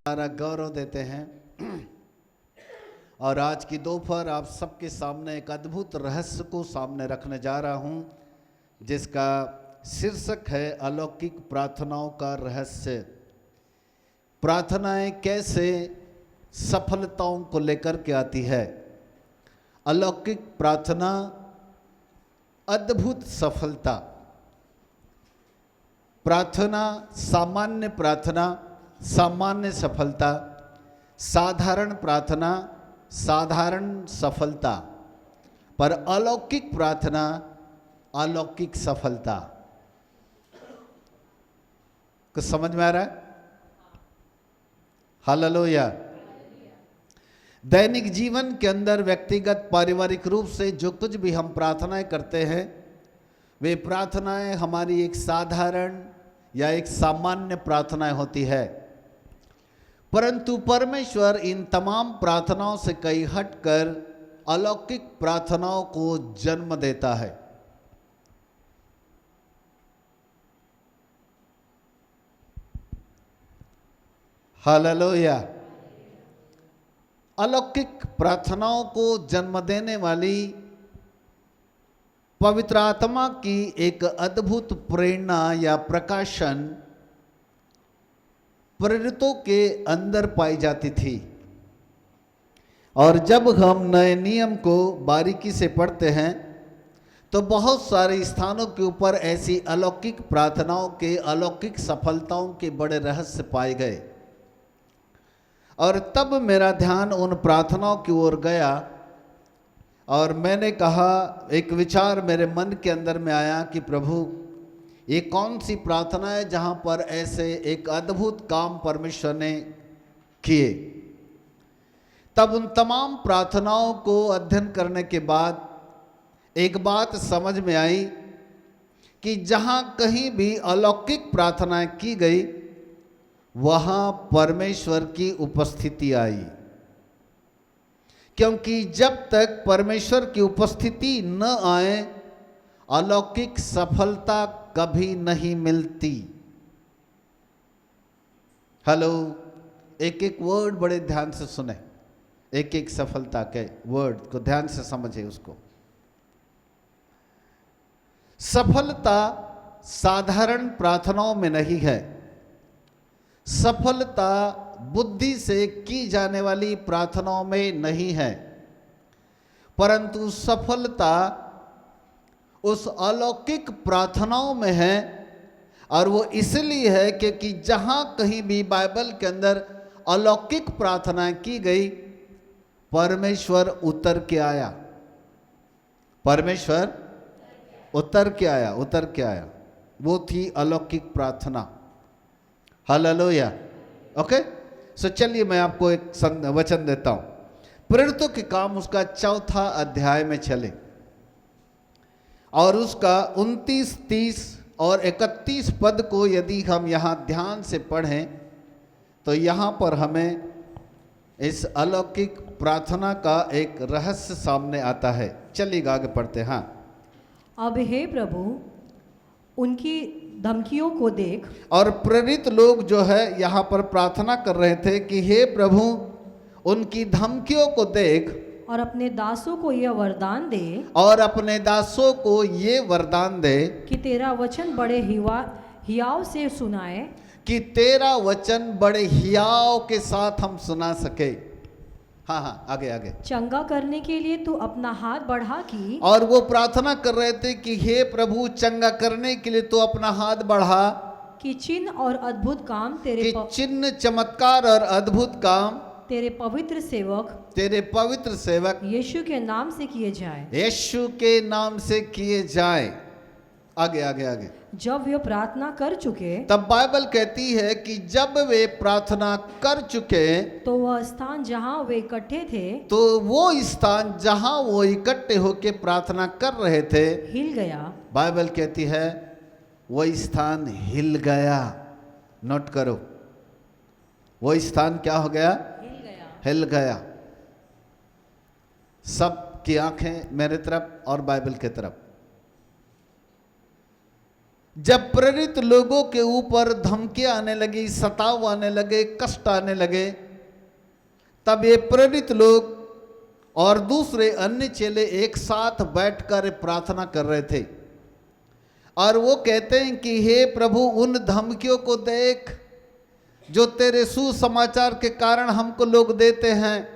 सारा गौरव देते हैं। और आज की दोपहर आप सबके सामने एक अद्भुत रहस्य को सामने रखने जा रहा हूं, जिसका शीर्षक है अलौकिक प्रार्थनाओं का रहस्य। प्रार्थनाएं कैसे सफलताओं को लेकर के आती है। अलौकिक प्रार्थना, अद्भुत सफलता। प्रार्थना, सामान्य प्रार्थना, सामान्य सफलता। साधारण प्रार्थना, साधारण सफलता। पर अलौकिक प्रार्थना, अलौकिक सफलता। कुछ समझ में आ रहा है? हालेलुया। दैनिक जीवन के अंदर व्यक्तिगत पारिवारिक रूप से जो कुछ भी हम प्रार्थनाएं करते हैं, वे प्रार्थनाएं हमारी एक साधारण या एक सामान्य प्रार्थनाएं होती है। परंतु परमेश्वर इन तमाम प्रार्थनाओं से कई हटकर अलौकिक प्रार्थनाओं को जन्म देता है। हालेलुया। अलौकिक प्रार्थनाओं को जन्म देने वाली पवित्र आत्मा की एक अद्भुत प्रेरणा या प्रकाशन प्रेरितों के अंदर पाई जाती थी। और जब हम नए नियम को बारीकी से पढ़ते हैं तो बहुत सारे स्थानों के ऊपर ऐसी अलौकिक प्रार्थनाओं के, अलौकिक सफलताओं के बड़े रहस्य पाए गए। और तब मेरा ध्यान उन प्रार्थनाओं की ओर गया और मैंने कहा, एक विचार मेरे मन के अंदर में आया कि प्रभु, ये कौन सी प्रार्थना है जहाँ पर ऐसे एक अद्भुत काम परमेश्वर ने किए। तब उन तमाम प्रार्थनाओं को अध्ययन करने के बाद एक बात समझ में आई कि जहाँ कहीं भी अलौकिक प्रार्थनाएं की गई, वहाँ परमेश्वर की उपस्थिति आई। क्योंकि जब तक परमेश्वर की उपस्थिति न आए, अलौकिक सफलता कभी नहीं मिलती। हेलो, एक एक वर्ड बड़े ध्यान से सुने, एक एक सफलता के वर्ड को ध्यान से समझे उसको। सफलता साधारण प्रार्थनाओं में नहीं है। सफलता बुद्धि से की जाने वाली प्रार्थनाओं में नहीं है, परंतु सफलता उस अलौकिक प्रार्थनाओं में है। और वो इसलिए है क्योंकि जहाँ कहीं भी बाइबल के अंदर अलौकिक प्रार्थनाएं की गई, परमेश्वर उतर के आया। परमेश्वर उतर के आया, उतर के आया। वो थी अलौकिक प्रार्थना। हालेलुया। ओके, सो चलिए मैं आपको एक वचन देता हूं। प्रेरितों के काम उसका 4 अध्याय में चले और उसका 29, 30 और 31 पद को यदि हम यहाँ ध्यान से पढ़ें तो यहाँ पर हमें इस अलौकिक प्रार्थना का एक रहस्य सामने आता है। चलिएगा आगे पढ़ते हैं। हाँ, अब हे प्रभु, उनकी धमकियों को देख। और प्रेरित लोग जो है यहाँ पर प्रार्थना कर रहे थे कि हे प्रभु, उनकी धमकियों को देख और अपने दासों को यह वरदान दे, और अपने दासों को ये वरदान दे कि तेरा वचन बड़े हियाव से सुनाए, कि तेरा वचन बड़े हियाव के साथ हम सुना सके। हाँ हाँ, आगे आगे। चंगा करने के लिए तू अपना हाथ बढ़ा की। और वो प्रार्थना कर रहे थे कि हे प्रभु, चंगा करने के लिए तू अपना हाथ बढ़ा, कि चिन्ह और अद्भुत काम कि चिन्ह, चमत्कार और अद्भुत काम तेरे पवित्र सेवक यीशु के नाम से किए जाए। यीशु के नाम से किए जाए। आगे आगे आगे। जब वे प्रार्थना कर चुके, तब बाइबल कहती है कि जब वे प्रार्थना कर चुके, तो वह स्थान जहां वे इकट्ठे थे, तो वो स्थान जहां वो इकट्ठे होके प्रार्थना कर रहे थे, हिल गया। बाइबल कहती है वो स्थान हिल गया। नोट करो, वो स्थान क्या हो गया? हिल गया। सबकी आंखें मेरे तरफ और बाइबल की तरफ। जब प्रेरित लोगों के ऊपर धमकियां आने लगी, सताव आने लगे, कष्ट आने लगे, तब ये प्रेरित लोग और दूसरे अन्य चेले एक साथ बैठकर प्रार्थना कर रहे थे और वो कहते हैं कि हे प्रभु, उन धमकियों को देख जो तेरे सुसमाचार के कारण हमको लोग देते हैं।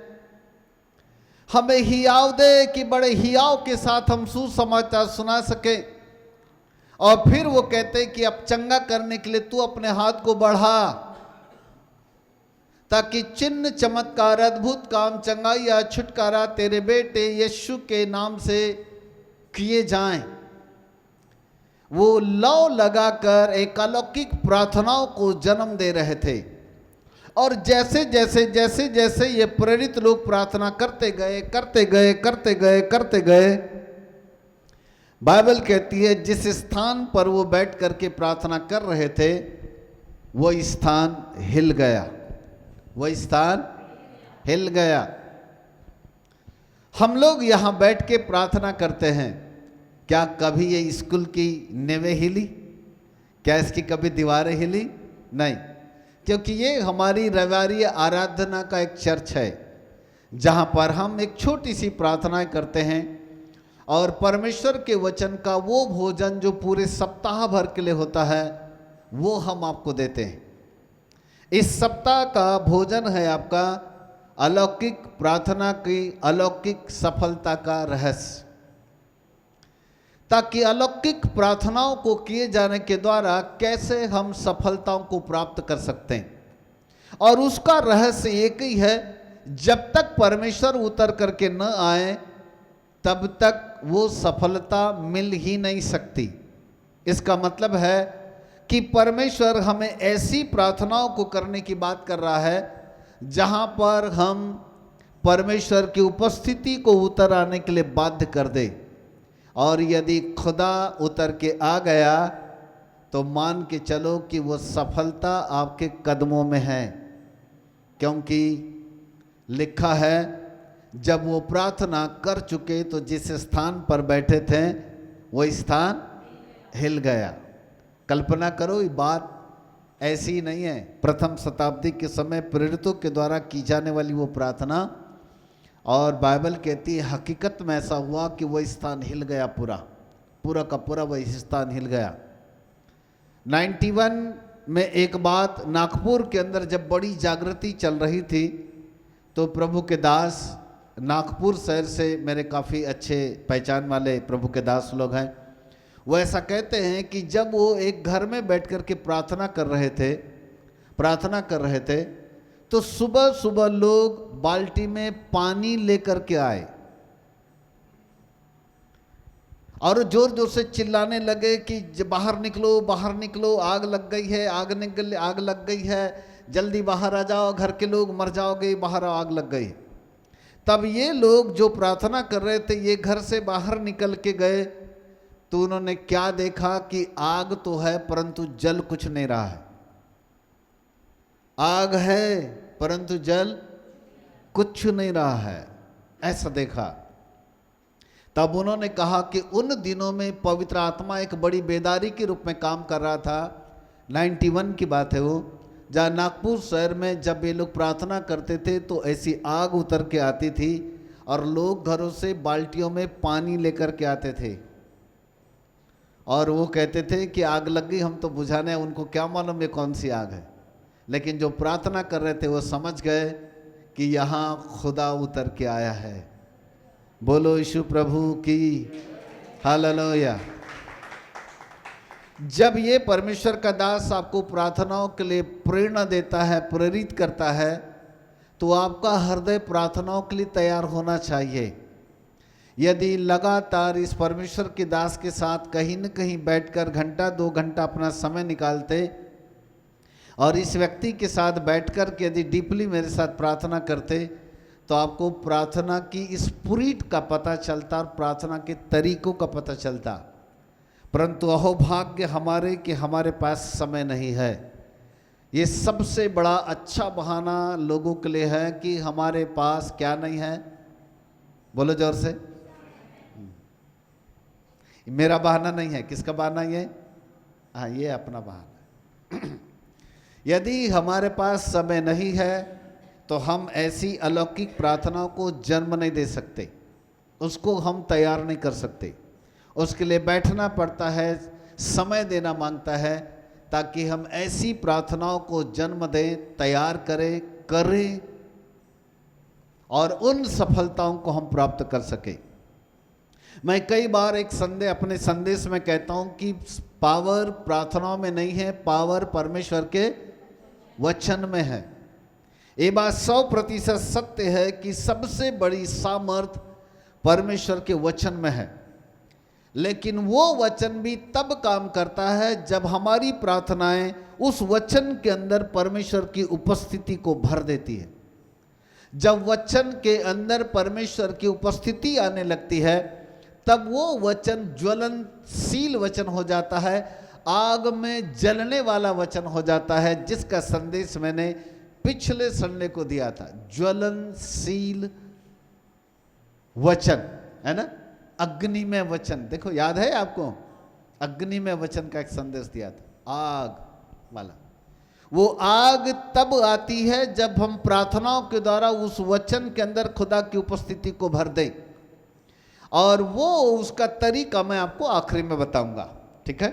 हमें हियाव दे कि बड़े हियाव के साथ हम सुसमाचार सुना सके। और फिर वो कहते हैं कि अब चंगा करने के लिए तू अपने हाथ को बढ़ा, ताकि चिन्ह चमत्कार अद्भुत काम चंगाई या छुटकारा तेरे बेटे यीशु के नाम से किए जाएं। वो लौ लगाकर एक अलौकिक प्रार्थनाओं को जन्म दे रहे थे। और जैसे जैसे ये प्रेरित लोग प्रार्थना करते गए, बाइबल कहती है जिस स्थान पर वो बैठ करके प्रार्थना कर रहे थे वो स्थान हिल गया, वो स्थान हिल गया। हम लोग यहाँ बैठ के प्रार्थना करते हैं, क्या कभी ये स्कूल की नींवें हिली? क्या इसकी कभी दीवारें हिली? नहीं, क्योंकि ये हमारी रविवारी आराधना का एक चर्च है जहाँ पर हम एक छोटी सी प्रार्थनाएं करते हैं और परमेश्वर के वचन का वो भोजन जो पूरे सप्ताह भर के लिए होता है वो हम आपको देते हैं। इस सप्ताह का भोजन है आपका अलौकिक प्रार्थना की अलौकिक सफलता का रहस्य, ताकि अलौकिक प्रार्थनाओं को किए जाने के द्वारा कैसे हम सफलताओं को प्राप्त कर सकते हैं। और उसका रहस्य एक ही है, जब तक परमेश्वर उतर करके न आए तब तक वो सफलता मिल ही नहीं सकती। इसका मतलब है कि परमेश्वर हमें ऐसी प्रार्थनाओं को करने की बात कर रहा है जहां पर हम परमेश्वर की उपस्थिति को उतर आने के लिए बाध्य कर दे। और यदि खुदा उतर के आ गया तो मान के चलो कि वो सफलता आपके कदमों में है, क्योंकि लिखा है जब वो प्रार्थना कर चुके तो जिस स्थान पर बैठे थे वो स्थान हिल गया। कल्पना करो, ये बात ऐसी नहीं है। प्रथम शताब्दी के समय प्रेरितों के द्वारा की जाने वाली वो प्रार्थना, और बाइबल कहती है हकीकत में ऐसा हुआ कि वो स्थान हिल गया, पूरा का पूरा वह स्थान हिल गया। 91 में एक बात, नागपुर के अंदर जब बड़ी जागृति चल रही थी तो प्रभु के दास, नागपुर शहर से मेरे काफ़ी अच्छे पहचान वाले प्रभु के दास लोग हैं, वो ऐसा कहते हैं कि जब वो एक घर में बैठ कर के प्रार्थना कर रहे थे तो सुबह सुबह लोग बाल्टी में पानी लेकर के आए और जोर जोर से चिल्लाने लगे कि बाहर निकलो, बाहर निकलो, आग लग गई है, आग लग गई है, जल्दी बाहर आ जाओ, घर के लोग मर जाओगे, बाहर आग लग गई। तब ये लोग जो प्रार्थना कर रहे थे ये घर से बाहर निकल के गए तो उन्होंने क्या देखा कि आग तो है परंतु जल कुछ नहीं रहा है। आग है परंतु जल कुछ नहीं रहा है, ऐसा देखा। तब उन्होंने कहा कि उन दिनों में पवित्र आत्मा एक बड़ी बेदारी के रूप में काम कर रहा था। 91 की बात है वो, जहाँ नागपुर शहर में जब ये लोग प्रार्थना करते थे तो ऐसी आग उतर के आती थी और लोग घरों से बाल्टियों में पानी लेकर के आते थे और वो कहते थे कि आग लग गई, हम तो बुझाने, उनको क्या मालूम ये कौन सी आग है। लेकिन जो प्रार्थना कर रहे थे वो समझ गए कि यहाँ खुदा उतर के आया है। बोलो यीशु प्रभु की हालेलुया। जब ये परमेश्वर का दास आपको प्रार्थनाओं के लिए प्रेरणा देता है, प्रेरित करता है, तो आपका हृदय प्रार्थनाओं के लिए तैयार होना चाहिए। यदि लगातार इस परमेश्वर के दास के साथ कहीं न कहीं बैठकर घंटा 2 घंटा अपना समय निकालते और इस व्यक्ति के साथ बैठकर के यदि डीपली मेरे साथ प्रार्थना करते तो आपको प्रार्थना की स्पिरिट का पता चलता और प्रार्थना के तरीकों का पता चलता। परंतु अहोभाग्य हमारे कि हमारे पास समय नहीं है। ये सबसे बड़ा अच्छा बहाना लोगों के लिए है कि हमारे पास क्या नहीं है। बोलो जोर से। मेरा बहाना नहीं है, किसका बहाना ये? हाँ, ये अपना बहाना। यदि हमारे पास समय नहीं है तो हम ऐसी अलौकिक प्रार्थनाओं को जन्म नहीं दे सकते, उसको हम तैयार नहीं कर सकते। उसके लिए बैठना पड़ता है, समय देना मांगता है, ताकि हम ऐसी प्रार्थनाओं को जन्म दें, तैयार करें और उन सफलताओं को हम प्राप्त कर सके। मैं कई बार एक अपने संदेश में कहता हूं कि पावर प्रार्थनाओं में नहीं है, पावर परमेश्वर के वचन में है। ये बात 100% सत्य है कि सबसे बड़ी सामर्थ परमेश्वर के वचन में है, लेकिन वो वचन भी तब काम करता है जब हमारी प्रार्थनाएं उस वचन के अंदर परमेश्वर की उपस्थिति को भर देती है। जब वचन के अंदर परमेश्वर की उपस्थिति आने लगती है, तब वो वचन ज्वलनशील वचन हो जाता है, आग में जलने वाला वचन हो जाता है, जिसका संदेश मैंने पिछले संडे को दिया था। ज्वलनशील वचन है ना, अग्नि में वचन। देखो, याद है आपको? अग्नि में वचन का एक संदेश दिया था, आग वाला। वो आग तब आती है जब हम प्रार्थनाओं के द्वारा उस वचन के अंदर खुदा की उपस्थिति को भर दें, और वो उसका तरीका मैं आपको आखिरी में बताऊंगा, ठीक है?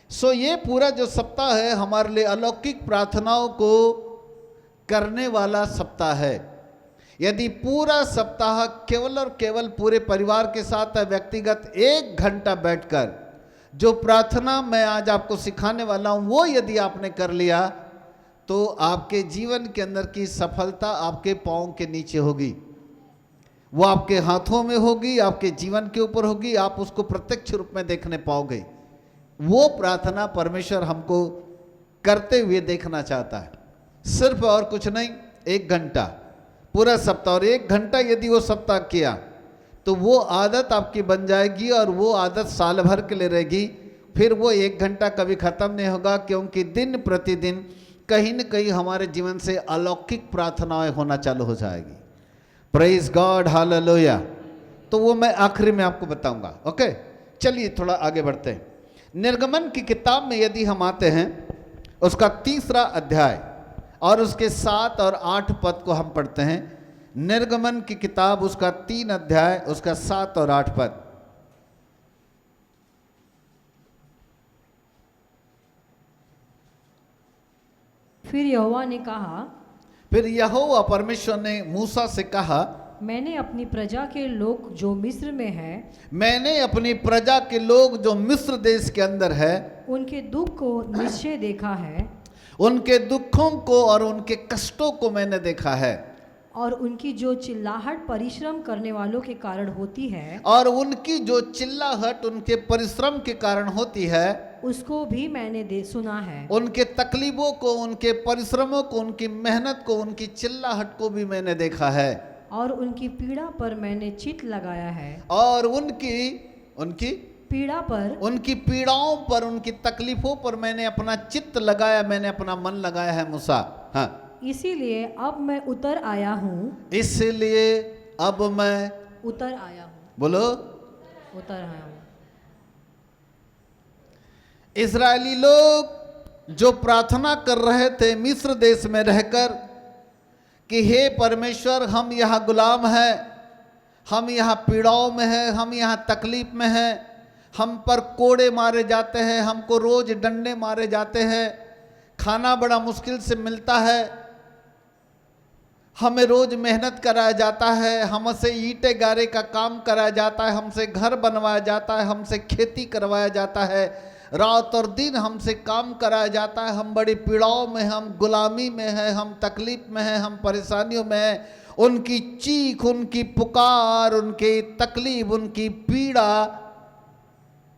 सो ये पूरा जो सप्ताह है हमारे लिए अलौकिक प्रार्थनाओं को करने वाला सप्ताह है। यदि पूरा सप्ताह केवल और केवल पूरे परिवार के साथ व्यक्तिगत 1 घंटा बैठकर जो प्रार्थना मैं आज आपको सिखाने वाला हूं, वो यदि आपने कर लिया तो आपके जीवन के अंदर की सफलता आपके पांव के नीचे होगी, वो आपके हाथों में होगी, आपके जीवन के ऊपर होगी, आप उसको प्रत्यक्ष रूप में देखने पाओगे। वो प्रार्थना परमेश्वर हमको करते हुए देखना चाहता है, सिर्फ और कुछ नहीं, 1 घंटा पूरा सप्ताह। और 1 घंटा यदि वो सप्ताह किया तो वो आदत आपकी बन जाएगी, और वो आदत साल भर के लिए रहेगी। फिर वो 1 घंटा कभी ख़त्म नहीं होगा, क्योंकि दिन प्रतिदिन कहीं न कहीं हमारे जीवन से अलौकिक प्रार्थनाएं होना चालू हो जाएगी। Praise God, hallelujah. तो वो मैं आखिरी में आपको बताऊंगा। ओके, चलिए थोड़ा आगे बढ़ते हैं। निर्गमन की किताब में यदि हम आते हैं, उसका 3रा अध्याय और उसके 7 और 8 पद को हम पढ़ते हैं। निर्गमन की किताब उसका 3 अध्याय, उसका 7 और 8 पद। फिर यहोवा ने कहा, फिर यहोवा परमेश्वर ने मूसा से कहा, मैंने अपनी प्रजा के लोग जो मिस्र में है, मैंने अपनी प्रजा के लोग जो मिस्र देश के अंदर है, उनके दुख को निश्चय देखा है, उनके दुखों को और उनके कष्टों को मैंने देखा है, और उनकी जो चिल्लाहट परिश्रम करने वालों के कारण होती है, और उनकी जो चिल्लाहट उनके परिश्रम के कारण होती है, उसको भी मैंने सुना है। उनके तकलीफों को, उनके परिश्रमों को, उनकी मेहनत को, उनकी चिल्लाहट को भी मैंने देखा है, और उनकी पीड़ा पर मैंने चित्त लगाया है। और उनकी पीड़ा पर, उनकी पीड़ाओं पर, उनकी तकलीफों पर मैंने अपना चित्त लगाया, मैंने अपना मन लगाया है मूसा। हाँ, इसीलिए अब मैं उतर आया हूँ। इसलिए अब मैं उतर आया हूँ। बोलो, उतर आया हूँ। इजरायली लोग जो प्रार्थना कर रहे थे मिस्र देश में रहकर कि हे परमेश्वर, हम यहाँ गुलाम हैं, हम यहाँ पीड़ाओं में हैं, हम यहाँ तकलीफ में हैं, हम पर कोड़े मारे जाते हैं, हमको रोज डंडे मारे जाते हैं, खाना बड़ा मुश्किल से मिलता है, हमें रोज मेहनत कराया जाता है, हमसे ईंटे गारे का काम कराया जाता है, हमसे घर बनवाया जाता है, हमसे खेती करवाया जाता है, रात और दिन हमसे काम कराया जाता है, हम बड़ी पीड़ाओं में, हम गुलामी में हैं, हम तकलीफ में हैं, हम परेशानियों में हैं। उनकी चीख, उनकी पुकार, उनकी तकलीफ, उनकी पीड़ा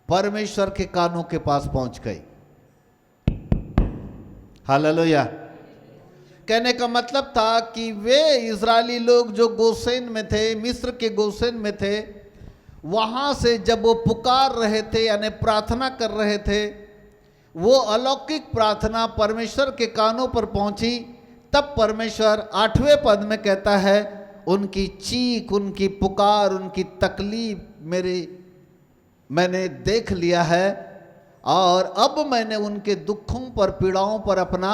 परमेश्वर के कानों के पास पहुंच गई। हालेलुया। कहने का मतलब था कि वे इजरायली लोग जो गोसेन में थे, मिस्र के गोसेन में थे, वहाँ से जब वो पुकार रहे थे यानी प्रार्थना कर रहे थे, वो अलौकिक प्रार्थना परमेश्वर के कानों पर पहुँची। तब परमेश्वर 8वें पद में कहता है, उनकी चीख, उनकी पुकार, उनकी तकलीफ मैंने देख लिया है, और अब मैंने उनके दुखों पर पीड़ाओं पर अपना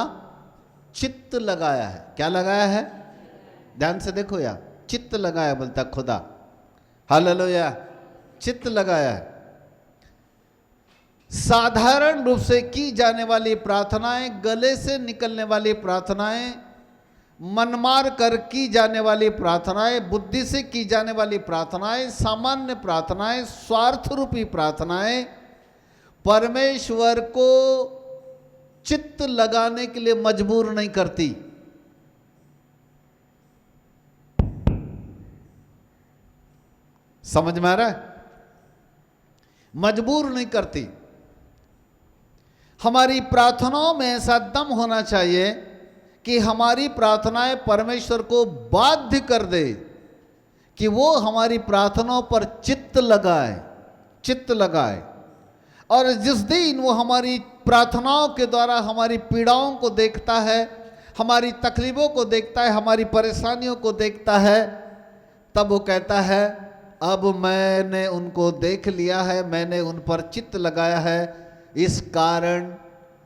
चित्त लगाया है। क्या लगाया है? ध्यान से देखो यार, चित्त लगाया बोलता खुदा। हालेलुया, चित्त लगाया है। साधारण रूप से की जाने वाली प्रार्थनाएं, गले से निकलने वाली प्रार्थनाएं, मनमार कर की जाने वाली प्रार्थनाएं, बुद्धि से की जाने वाली प्रार्थनाएं, सामान्य प्रार्थनाएं, स्वार्थ रूपी प्रार्थनाएं परमेश्वर को चित्त लगाने के लिए मजबूर नहीं करती। समझ में आ रहा है? मजबूर नहीं करती। हमारी प्रार्थनाओं में ऐसा दम होना चाहिए कि हमारी प्रार्थनाएं परमेश्वर को बाध्य कर दे कि वो हमारी प्रार्थनाओं पर चित्त लगाए, चित्त लगाए। और जिस दिन वो हमारी प्रार्थनाओं के द्वारा हमारी पीड़ाओं को देखता है, हमारी तकलीफों को देखता है, हमारी परेशानियों को देखता है, तब वो कहता है अब मैंने उनको देख लिया है, मैंने उन पर चित्त लगाया है, इस कारण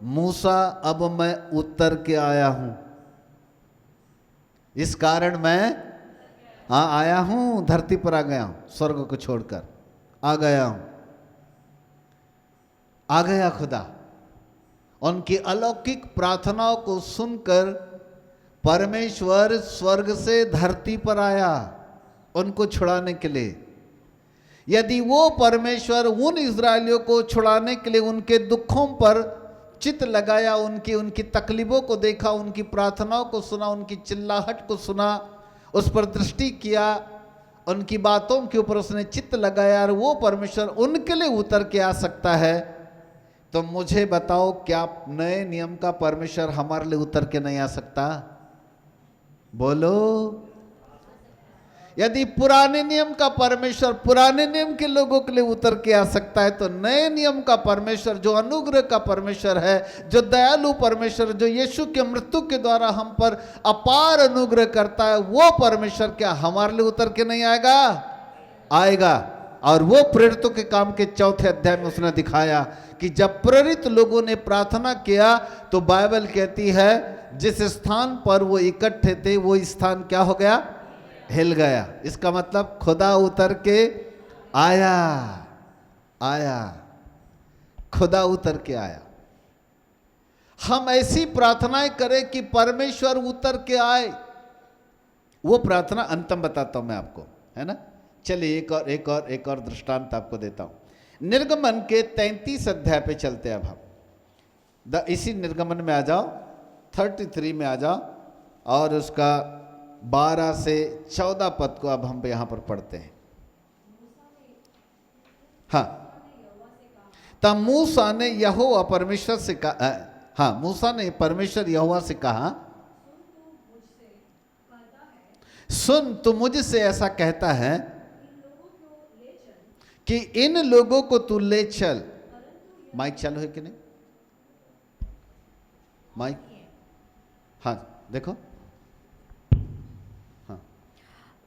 मूसा अब मैं उतर के आया हूं। इस कारण मैं आया हूं, धरती पर आ गया हूं, स्वर्ग को छोड़कर आ गया हूं। आ गया खुदा। उनकी अलौकिक प्रार्थनाओं को सुनकर परमेश्वर स्वर्ग से धरती पर आया उनको छुड़ाने के लिए। यदि वो परमेश्वर उन इज़राइलियों को छुड़ाने के लिए उनके दुखों पर चित्त लगाया, उनकी तकलीफों को देखा, उनकी प्रार्थनाओं को सुना, उनकी चिल्लाहट को सुना, उस पर दृष्टि किया, उनकी बातों के ऊपर उसने चित्त लगाया और वो परमेश्वर उनके लिए उतर के आ सकता है, तो मुझे बताओ क्या नए नियम का परमेश्वर हमारे लिए उतर के नहीं आ सकता? बोलो। यदि पुराने नियम का परमेश्वर पुराने नियम के लोगों के लिए उतर के आ सकता है, तो नए नियम का परमेश्वर जो अनुग्रह का परमेश्वर है, जो दयालु परमेश्वर, जो यीशु के मृत्यु के द्वारा हम पर अपार अनुग्रह करता है, वो परमेश्वर क्या हमारे लिए उतर के नहीं आएगा? आएगा। और वो प्रेरितों के काम के 4 अध्याय में उसने दिखाया कि जब प्रेरित लोगों ने प्रार्थना किया तो बाइबल कहती है जिस स्थान पर वो इकट्ठे थे वो स्थान क्या हो गया? हिल गया। इसका मतलब खुदा उतर के आया, आया, खुदा उतर के आया। हम ऐसी प्रार्थनाएं करें कि परमेश्वर उतर के आए। वो प्रार्थना अंतम बताता हूं मैं आपको, है ना। चलिए एक और दृष्टांत आपको देता हूं। निर्गमन के 33 अध्याय पे चलते हैं। अब हम इसी निर्गमन में आ जाओ, 33 में आ जाओ और उसका 12 से 14 पद को अब हम यहाँ पर पढ़ते हैं। हाँ, तब मूसा ने यहोवा परमेश्वर से कहा, हाँ, मूसा ने परमेश्वर यहोवा से कहा, सुन तू मुझसे ऐसा कहता है कि इन लोगों को तू ले चल। माइक चालू है कि नहीं? माइक, हाँ देखो।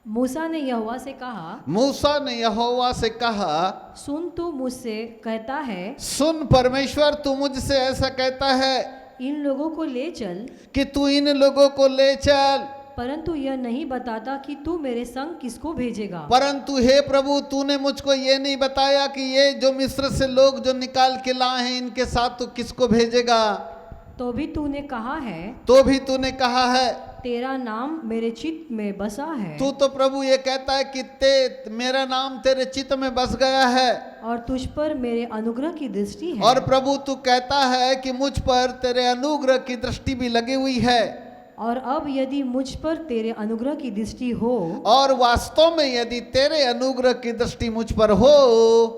मूसा ने यहोवा से कहा, मूसा ने यहोवा से कहा, सुन तू मुझसे कहता है, सुन परमेश्वर तू मुझसे ऐसा कहता है इन लोगों को ले चल, कि तू इन लोगों को ले चल, परंतु यह नहीं बताता कि तू मेरे संग किसको भेजेगा। परंतु हे प्रभु तूने मुझको ये नहीं बताया कि ये जो मिस्र से लोग जो निकाल के लाए हैं इनके साथ तू किसको भेजेगा। तो भी तूने कहा है, तो भी तूने कहा है, तेरा नाम मेरे चित्त में बसा है। तू तो प्रभु ये कहता है कि मेरा नाम तेरे चित्त में बस गया है और तुझ पर मेरे अनुग्रह की दृष्टि है। और प्रभु तू कहता है कि मुझ पर तेरे अनुग्रह की दृष्टि भी लगी हुई है। और अब यदि मुझ पर तेरे अनुग्रह की दृष्टि हो, और वास्तव में यदि तेरे अनुग्रह की दृष्टि मुझ पर हो,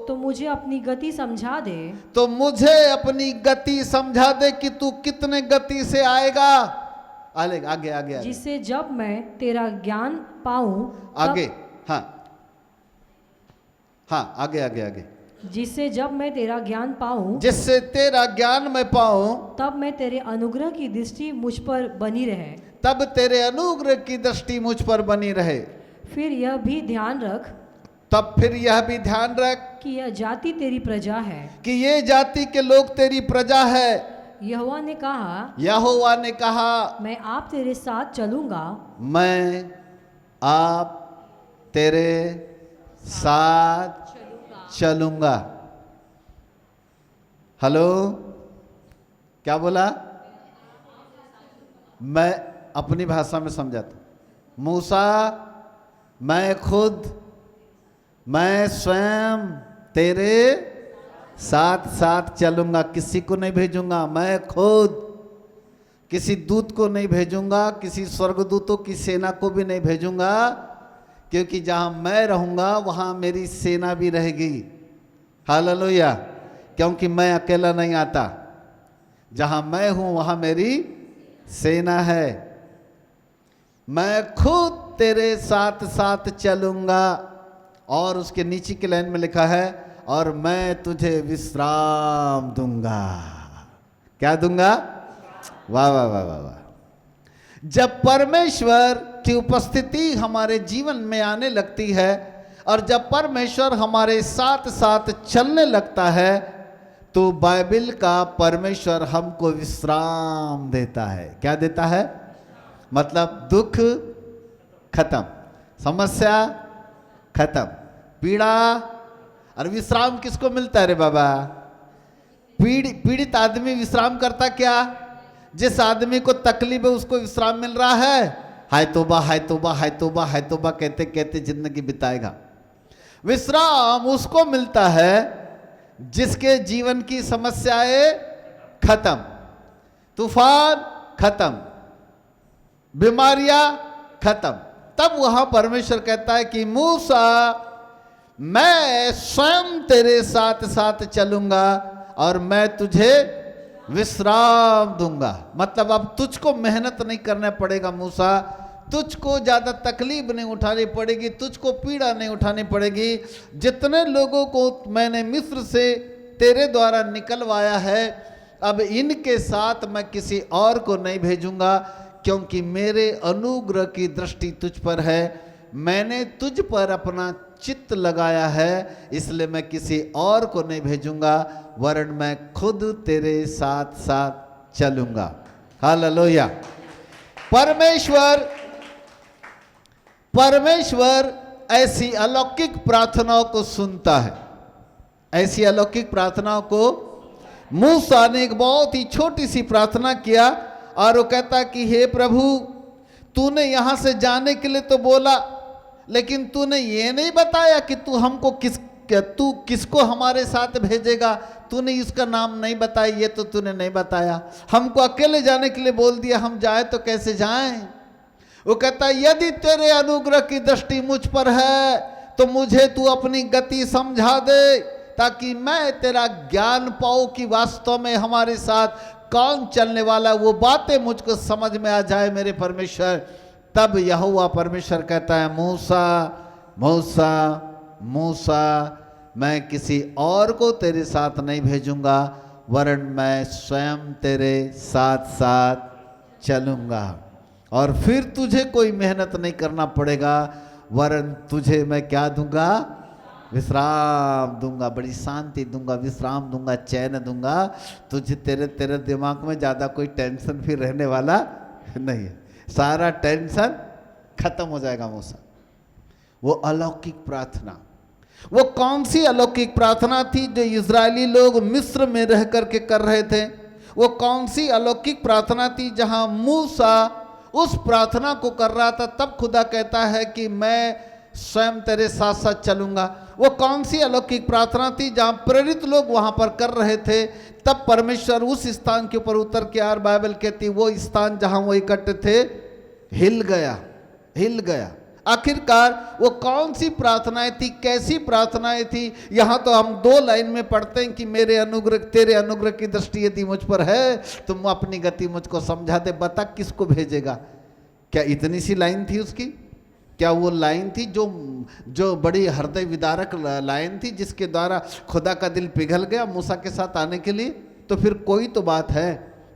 तो मुझे अपनी गति समझा दे। तो मुझे अपनी गति समझा दे कि तू कितने गति से आएगा। आगे आगे आगे, जिससे जब मैं तेरा ज्ञान पाऊं, आगे, हाँ हाँ, आगे आगे आगे, जिससे जब मैं तेरा ज्ञान पाऊं, जिससे तेरा ज्ञान मैं पाऊं, तब मैं तेरे अनुग्रह की दृष्टि मुझ पर बनी रहे। तब तेरे अनुग्रह की दृष्टि मुझ पर बनी रहे। फिर यह भी ध्यान रख, तब फिर यह भी ध्यान रख कि यह जाति तेरी प्रजा है। कि ये जाति के लोग तेरी प्रजा है। यहोवा ने कहा, यहोवा ने कहा, मैं आप तेरे साथ चलूंगा, मैं आप तेरे साथ चलूंगा। हेलो, क्या बोला? मैं अपनी भाषा में समझाता। मूसा, मैं स्वयं तेरे साथ साथ चलूंगा, किसी को नहीं भेजूंगा। मैं खुद किसी दूत को नहीं भेजूंगा, किसी स्वर्गदूतों की सेना को भी नहीं भेजूंगा, क्योंकि जहां मैं रहूंगा वहां मेरी सेना भी रहेगी। हालेलुया। क्योंकि मैं अकेला नहीं आता, जहां मैं हूं वहां मेरी सेना है। मैं खुद तेरे साथ साथ चलूंगा। और उसके नीचे की लाइन में लिखा है, और मैं तुझे विश्राम दूंगा। क्या दूंगा? वाह वाह वाह वाह वाह। जब परमेश्वर की उपस्थिति हमारे जीवन में आने लगती है और जब परमेश्वर हमारे साथ साथ चलने लगता है, तो बाइबल का परमेश्वर हमको विश्राम देता है। क्या देता है? मतलब दुख खत्म, समस्या खत्म, पीड़ा। और विश्राम किसको मिलता है रे बाबा? पीड़ित आदमी विश्राम करता क्या? जिस आदमी को तकलीफ है उसको विश्राम मिल रहा है। हाय तौबा, हाय तौबा, हाय तौबा, हाय तौबा कहते कहते जिंदगी बिताएगा। विश्राम उसको मिलता है जिसके जीवन की समस्याएं खत्म, तूफान खत्म, बीमारियां खत्म। तब वहां परमेश्वर कहता है कि मूसा, मैं स्वयं तेरे साथ साथ चलूंगा और मैं तुझे विश्राम दूंगा। मतलब अब तुझको मेहनत नहीं करना पड़ेगा मूसा, तुझको ज्यादा तकलीफ नहीं उठानी पड़ेगी, तुझको पीड़ा नहीं उठानी पड़ेगी। जितने लोगों को मैंने मिस्र से तेरे द्वारा निकलवाया है, अब इनके साथ मैं किसी और को नहीं भेजूंगा, क्योंकि मेरे अनुग्रह की दृष्टि तुझ पर है। मैंने तुझ पर अपना चित्त लगाया है, इसलिए मैं किसी और को नहीं भेजूंगा, वरन मैं खुद तेरे साथ साथ चलूंगा। हालेलुया। परमेश्वर ऐसी अलौकिक प्रार्थनाओं को सुनता है। ऐसी अलौकिक प्रार्थनाओं को मूसा ने एक बहुत ही छोटी सी प्रार्थना किया और वो कहता कि हे प्रभु, तूने यहां से जाने के लिए तो बोला, लेकिन तूने ये नहीं बताया कि तू किसको हमारे साथ भेजेगा। तूने इसका नाम नहीं बताया, ये तो तूने नहीं बताया। हमको अकेले जाने के लिए बोल दिया, हम जाए तो कैसे जाएं? वो कहता यदि तेरे अनुग्रह की दृष्टि मुझ पर है तो मुझे तू अपनी गति समझा दे, ताकि मैं तेरा ज्ञान पाऊं कि वास्तव में हमारे साथ कौन चलने वाला, वो बातें मुझको समझ में आ जाए मेरे परमेश्वर। तब यहोवा परमेश्वर कहता है, मूसा मूसा मूसा, मैं किसी और को तेरे साथ नहीं भेजूंगा, वरन मैं स्वयं तेरे साथ साथ चलूंगा। और फिर तुझे कोई मेहनत नहीं करना पड़ेगा, वरन तुझे मैं क्या दूंगा? विश्राम दूंगा, बड़ी शांति दूंगा, विश्राम दूंगा, चैन दूंगा। तुझे तेरे दिमाग में ज़्यादा कोई टेंशन फिर रहने वाला नहीं है, सारा टेंशन खत्म हो जाएगा मूसा। वो अलौकिक प्रार्थना, वो कौन सी अलौकिक प्रार्थना थी जो इजरायली लोग मिस्र में रह करके कर रहे थे? वो कौन सी अलौकिक प्रार्थना थी जहां मूसा उस प्रार्थना को कर रहा था? तब खुदा कहता है कि मैं स्वयं तेरे साथ साथ चलूंगा। वो कौन सी अलौकिक प्रार्थना थी जहां प्रेरित लोग वहां पर कर रहे थे? तब परमेश्वर उस स्थान के ऊपर उतर के, यार बाइबल कहती वो स्थान जहां वो इकट्ठे थे हिल गया। आखिरकार वो कौन सी प्रार्थनाएं थी, कैसी प्रार्थनाएं थी? यहां तो हम 2 लाइन में पढ़ते हैं कि तेरे अनुग्रह की दृष्टि यदि मुझ पर है, तुम अपनी गति मुझको समझा दे। बता किसको भेजेगा? क्या इतनी सी लाइन थी उसकी? क्या वो लाइन थी जो बड़ी हृदय विदारक लाइन थी, जिसके द्वारा खुदा का दिल पिघल गया मूसा के साथ आने के लिए? तो फिर कोई तो बात है।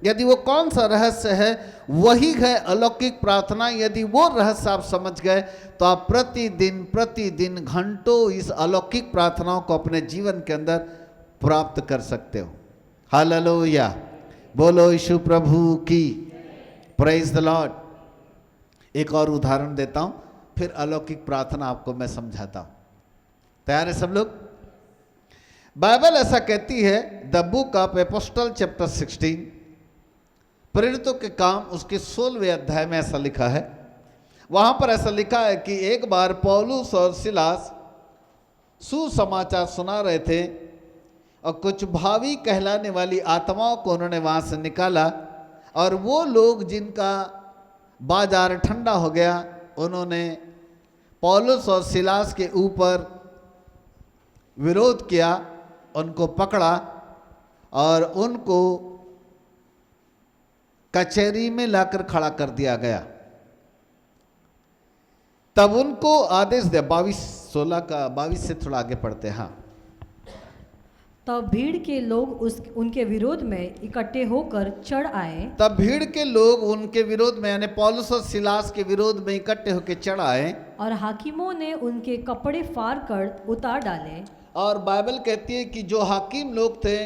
यदि वो कौन सा रहस्य है, वही है अलौकिक प्रार्थना। यदि वो रहस्य आप समझ गए तो आप प्रतिदिन घंटों इस अलौकिक प्रार्थनाओं को अपने जीवन के अंदर प्राप्त कर सकते हो। हालेलुया, बोलो यीशु प्रभु की, प्रेज द लॉर्ड। एक और उदाहरण देता हूं, फिर अलौकिक प्रार्थना आपको मैं समझाता हूं। तैयार है सब लोग? बाइबल ऐसा कहती है, the book of apostle chapter 16, प्रेरितों के काम उसके 16वें अध्याय में ऐसा लिखा है। वहां पर ऐसा लिखा है कि एक बार पौलुस और सिलास सुसमाचार सुना रहे थे और कुछ भावी कहलाने वाली आत्माओं को उन्होंने वहां से निकाला, और वो लोग जिनका बाजार ठंडा हो गया, उन्होंने पौलुस और सिलास के ऊपर विरोध किया, उनको पकड़ा और उनको कचहरी में लाकर खड़ा कर दिया गया। तब उनको आदेश दिया, 22 से थोड़ा आगे पढ़ते हैं। हाँ, तब भीड़ के लोग उनके विरोध में इकट्ठे होकर चढ़ आए। तब भीड़ के लोग उनके विरोध में, यानी पौलुस और सिलास के विरोध में इकट्ठे होकर चढ़ आए, और हाकिमों ने उनके कपड़े फाड़ कर उतार डाले। और बाइबल कहती है कि जो हाकिम लोग थे,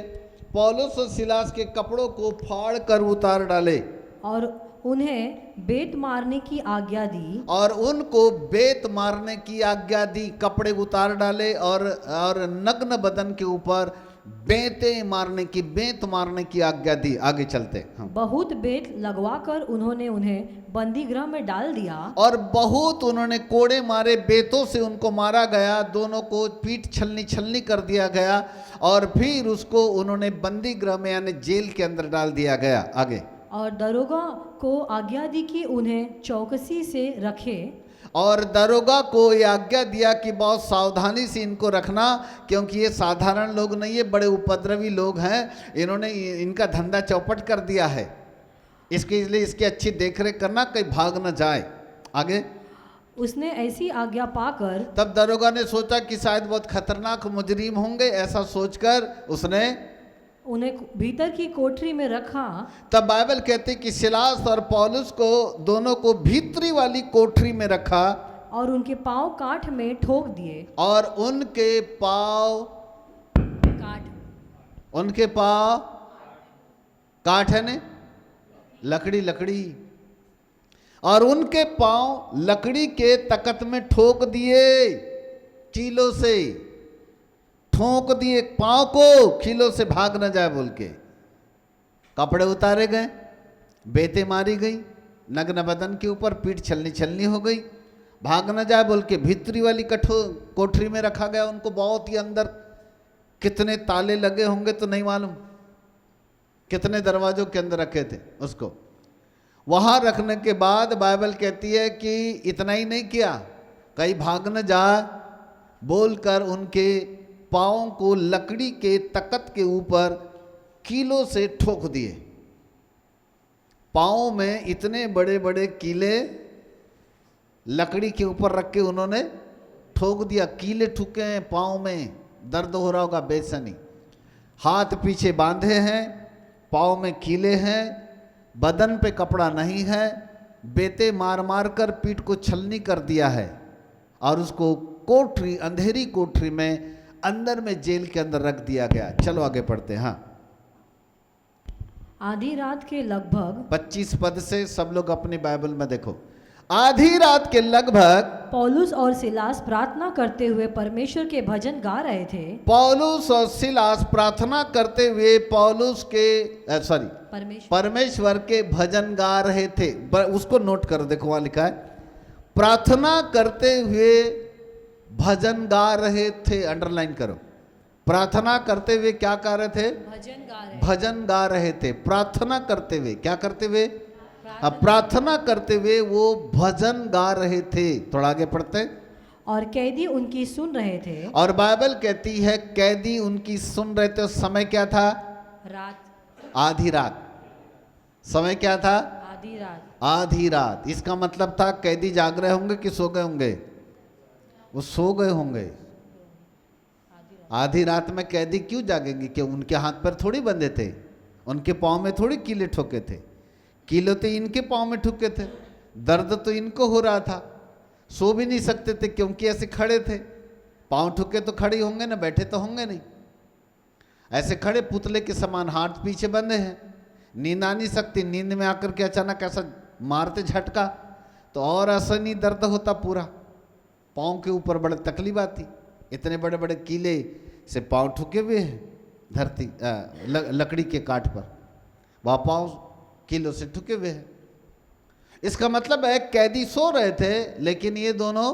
पौलुस और सिलास के कपड़ों को फाड़ कर उतार डाले और उन्हें बेत मारने की आज्ञा दी। और उनको बेत मारने की आज्ञा दी। कपड़े उतार डाले और नग्न बदन के ऊपर बेत मारने की आज्ञा दी। आगे चलते। हाँ। बहुत बेत लगवाकर उन्होंने उन्हें बंदी गृह में डाल दिया। और बहुत उन्होंने कोड़े मारे, बेतों से उनको मारा गया, दोनों को पीठ छलनी कर दिया गया, और फिर उसको उन्होंने बंदी गृह में यानी जेल के अंदर डाल दिया गया। आगे। और दरोगा को आज्ञा दी कि उन्हें चौकसी से रखे। और दरोगा को ये आज्ञा दिया कि बहुत सावधानी से इनको रखना, क्योंकि ये साधारण लोग नहीं है, बड़े उपद्रवी लोग हैं। इन्होंने इनका धंधा चौपट कर दिया है, इसके लिए इसकी अच्छी देखरेख करना, कहीं भाग न जाए। आगे। उसने ऐसी आज्ञा पाकर, तब दरोगा ने सोचा कि शायद बहुत खतरनाक मुजरिम होंगे, ऐसा सोचकर उसने उन्हें भीतर की कोठरी में रखा। तब बाइबल कहते कि सिलास और पौलुस को दोनों को भीतरी वाली कोठरी में रखा और उनके पांव काठ में ठोक दिए। और उनके पांव काठ है ने लकड़ी और उनके पांव लकड़ी के तकत में ठोक दिए, कीलों से ठोक दिए पांव को, खीलों से भाग न जाए बोल के। कपड़े उतारे गए, बेते मारी गई, नग्न बदन के ऊपर पीठ छलनी हो गई, भाग न जाए बोल के भीतरी वाली कोठरी में रखा गया उनको। बहुत ही अंदर, कितने ताले लगे होंगे तो नहीं मालूम, कितने दरवाजों के अंदर रखे थे उसको। वहां रखने के बाद बाइबल कहती है कि इतना ही नहीं किया, कहीं भाग न जाए बोलकर उनके पाँव को लकड़ी के तकत के ऊपर कीलों से ठोक दिए। पाँव में इतने बड़े बड़े कीले लकड़ी के ऊपर रख के उन्होंने ठोक दिया। कीले ठुके हैं पाँव में, दर्द हो रहा होगा बेचैनी। हाथ पीछे बांधे हैं, पाँव में कीले हैं, बदन पे कपड़ा नहीं है, बेते मार कर पीठ को छलनी कर दिया है और उसको कोठरी, अंधेरी कोठरी में अंदर में जेल के अंदर रख दिया गया। चलो आगे पढ़ते हैं। हाँ, आधी रात के लगभग 25 पद से सब लोग अपनी बाइबल में देखो। आधी रात के लगभग पौलुस और सिलास प्रार्थना करते हुए परमेश्वर के भजन गा रहे थे। पौलुस और सिलास प्रार्थना करते हुए परमेश्वर के भजन गा रहे थे। उसको नोट करो, देखो वहां लिखा है प्रार्थना करते हुए भजन गा रहे थे। अंडरलाइन करो, प्रार्थना करते हुए क्या कर रहे थे? भजन गा रहे थे। प्रार्थना करते हुए क्या करते हुए? प्रार्थना करते हुए वो भजन गा रहे थे। थोड़ा आगे पढ़ते। और कैदी उनकी सुन रहे थे। और बाइबल कहती है कैदी उनकी सुन रहे थे। उस समय क्या था? रात, आधी रात। समय क्या था? आधी रात। आधी रात। इसका मतलब था कैदी जाग रहे होंगे कि सो गए होंगे? वो सो गए होंगे। आधी रात में कैदी क्यों जागेंगे? कि उनके हाथ पर थोड़ी बंधे थे। उनके पाँव में थोड़ी कीले ठोके थे, कीले तो इनके पाँव में ठुके थे, दर्द तो इनको हो रहा था, सो भी नहीं सकते थे क्योंकि ऐसे खड़े थे। पाँव ठुके तो खड़े होंगे ना, बैठे तो होंगे नहीं। ऐसे खड़े पुतले के समान, हाथ पीछे बंधे हैं, नींद आ नहीं सकती। नींद में आकर के अचानक ऐसा मारते झटका तो और असहनीय दर्द होता, पूरा पाँव के ऊपर बड़े तकलीफ आती। इतने बड़े बड़े कीले से पाँव ठुके हुए हैं धरती लकड़ी के काट पर, वह पाँव कीलों से ठुके हुए हैं। इसका मतलब है कैदी सो रहे थे लेकिन ये दोनों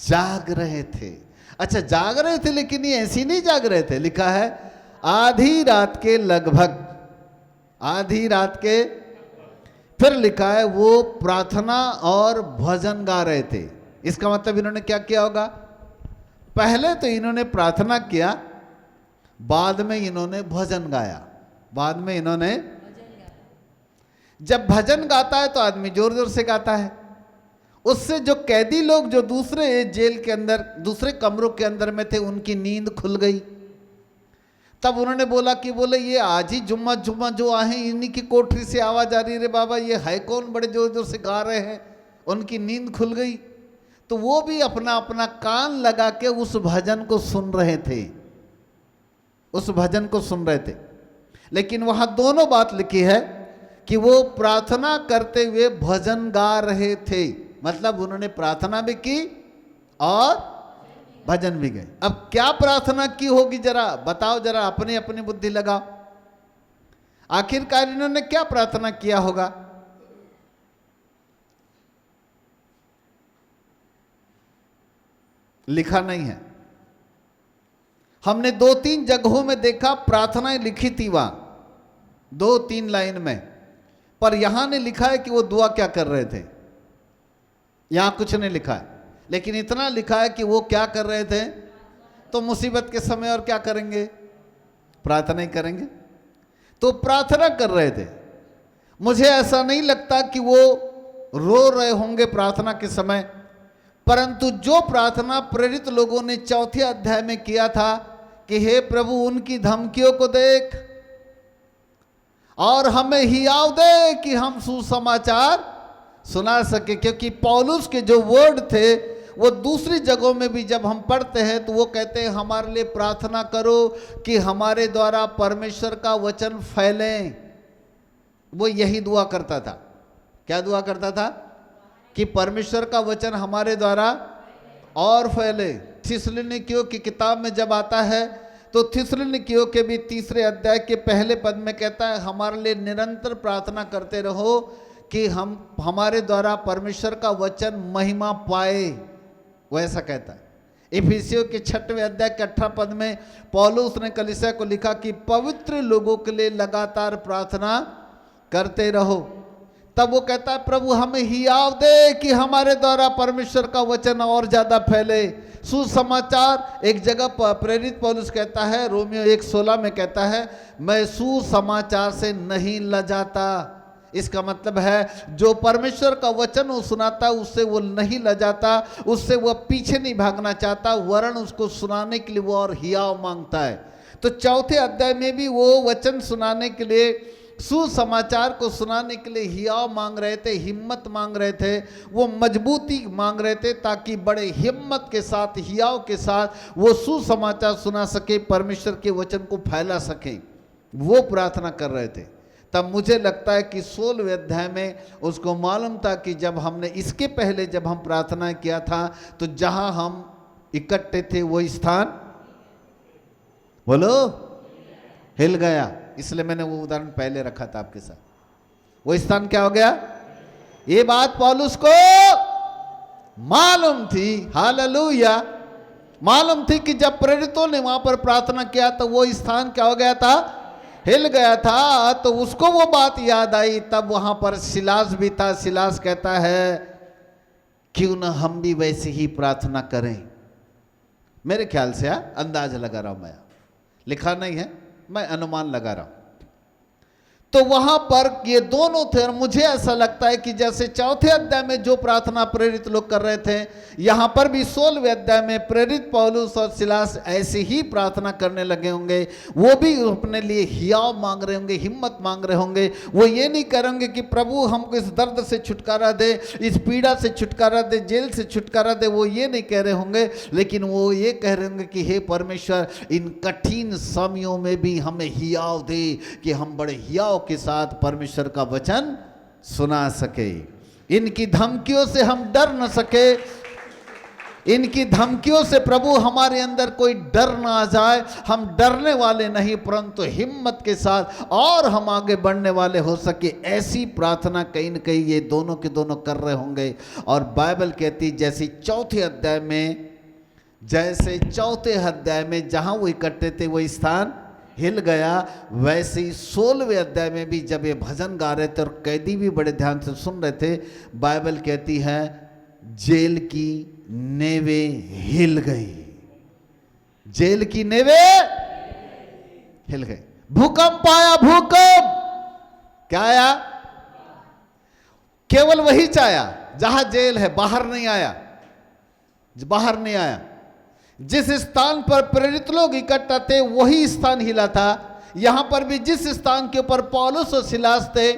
जाग रहे थे। अच्छा, जाग रहे थे लेकिन ये ऐसी नहीं जाग रहे थे। लिखा है आधी रात के लगभग, आधी रात के, फिर लिखा है वो प्रार्थना और भजन गा रहे थे। इसका मतलब इन्होंने क्या किया होगा? पहले तो इन्होंने प्रार्थना किया, बाद में इन्होंने भजन गाया। बाद में इन्होंने, जब भजन गाता है तो आदमी जोर जोर से गाता है। उससे जो कैदी लोग जो दूसरे जेल के अंदर, दूसरे कमरों के अंदर में थे, उनकी नींद खुल गई। तब उन्होंने बोला कि बोले ये आज ही जुम्मा जुम्मा जो आए इन्हीं की कोठरी से आवाज आ रही, रे बाबा ये है कौन, बड़े जोर जोर से गा रहे हैं। उनकी नींद खुल गई तो वो भी अपना अपना कान लगा के उस भजन को सुन रहे थे, उस भजन को सुन रहे थे। लेकिन वहां दोनों बात लिखी है कि वो प्रार्थना करते हुए भजन गा रहे थे, मतलब उन्होंने प्रार्थना भी की और भजन भी गए। अब क्या प्रार्थना की होगी जरा बताओ, जरा अपनी अपनी बुद्धि लगाओ। आखिरकार इन्होंने क्या प्रार्थना किया होगा? लिखा नहीं है। हमने 2-3 जगहों में देखा प्रार्थनाएं लिखी थी वहां 2-3 लाइन में, पर यहां ने लिखा है कि वो दुआ क्या कर रहे थे। यहां कुछ नहीं लिखा है, लेकिन इतना लिखा है कि वो क्या कर रहे थे। तो मुसीबत के समय और क्या करेंगे? प्रार्थना ही करेंगे। तो प्रार्थना कर रहे थे। मुझे ऐसा नहीं लगता कि वो रो रहे होंगे प्रार्थना के समय, परंतु जो प्रार्थना प्रेरित लोगों ने 4थे अध्याय में किया था कि हे प्रभु उनकी धमकियों को देख और हमें हियाव दे कि हम सुसमाचार सुना सके। क्योंकि पौलुस के जो वर्ड थे वो दूसरी जगहों में भी जब हम पढ़ते हैं तो वो कहते हैं हमारे लिए प्रार्थना करो कि हमारे द्वारा परमेश्वर का वचन फैले। वो यही दुआ करता था। क्या दुआ करता था? कि परमेश्वर का वचन हमारे द्वारा और फैले। थिस्सलुनीकियों की किताब में जब आता है तो थिस्सलुनीकियों के भी 3रे अध्याय के पहले पद में कहता है हमारे लिए निरंतर प्रार्थना करते रहो कि हम हमारे द्वारा परमेश्वर का वचन महिमा पाए। वो ऐसा कहता है। इफिसियों के 6वें अध्याय के 18 पद में पौलुस ने कलीसिया को लिखा कि पवित्र लोगों के लिए लगातार प्रार्थना करते रहो। तब वो कहता है प्रभु हमें हियाव दे कि हमारे द्वारा परमेश्वर का वचन और ज्यादा फैले। सुसमाचार, एक जगह प्रेरित पौलुस कहता है, रोमियो 1:16 में कहता है मैं सुसमाचार से नहीं लजाता। इसका मतलब है जो परमेश्वर का वचन वो सुनाता उससे वो नहीं लजाता, उससे वो पीछे नहीं भागना चाहता, वरन उसको सुनाने के लिए वो और हियाव मांगता है। तो 4थे अध्याय में भी वो वचन सुनाने के लिए, सुसमाचार को सुनाने के लिए हियाव मांग रहे थे, हिम्मत मांग रहे थे, वो मजबूती मांग रहे थे ताकि बड़े हिम्मत के साथ, हियाव के साथ वो सुसमाचार सुना सके, परमेश्वर के वचन को फैला सके। वो प्रार्थना कर रहे थे। तब मुझे लगता है कि 16वें अध्याय में उसको मालूम था कि जब हमने इसके पहले जब हम प्रार्थना किया था तो जहां हम इकट्ठे थे वो स्थान, बोलो, हिल गया। इसलिए मैंने वो उदाहरण पहले रखा था आपके साथ। वो स्थान क्या हो गया? ये बात पौलुस को मालूम थी। हालेलुया। मालूम थी कि जब प्रेरितों ने वहां पर प्रार्थना किया तो वो स्थान क्या हो गया था? हिल गया था। तो उसको वो बात याद आई। तब वहां पर सिलास भी था। सिलास कहता है क्यों ना हम भी वैसे ही प्रार्थना करें। मेरे ख्याल से अंदाज लगा रहा हूं मैं, लिखा नहीं है, मैं अनुमान लगा रहा हूं। तो वहां पर ये दोनों थे। और मुझे ऐसा लगता है कि जैसे चौथे अध्याय में जो प्रार्थना प्रेरित लोग कर रहे थे, यहां पर भी 16वें अध्याय में प्रेरित पौलुस और सिलास ऐसी ही प्रार्थना करने लगे होंगे। वो भी अपने लिए हियाव मांग रहे होंगे, हिम्मत मांग रहे होंगे। वो ये नहीं करेंगे कि प्रभु हमको इस दर्द से छुटकारा दे, इस पीड़ा से छुटकारा दे, जेल से छुटकारा दे, वो ये नहीं कह रहे होंगे। लेकिन वो ये कह रहे होंगे कि हे परमेश्वर, इन कठिन समयों में भी हमें हियाव दे, कि हम बड़े हियाव के साथ परमेश्वर का वचन सुना सके। इनकी धमकियों से हम डर न सके, इनकी धमकियों से प्रभु हमारे अंदर कोई डर ना आ जाए। हम डरने वाले नहीं, परंतु हिम्मत के साथ और हम आगे बढ़ने वाले हो सके, ऐसी प्रार्थना कहीं न कहीं ये दोनों के दोनों कर रहे होंगे। और बाइबल कहती जैसे चौथे अध्याय में जहां वो इकट्ठे थे वो स्थान हिल गया, वैसे ही 16वें अध्याय में भी जब ये भजन गा रहे थे और कैदी भी बड़े ध्यान से सुन रहे थे, बाइबल कहती है जेल की नेवें हिल गई। जेल की नेवें हिल गई। भूकंप आया, भूकंप क्या आया? केवल वही आया जहां जेल है, बाहर नहीं आया, बाहर नहीं आया। जिस स्थान पर प्रेरित लोग इकट्ठा थे वही स्थान हिला था। यहां पर भी जिस स्थान के ऊपर पौलुस और सिलास थे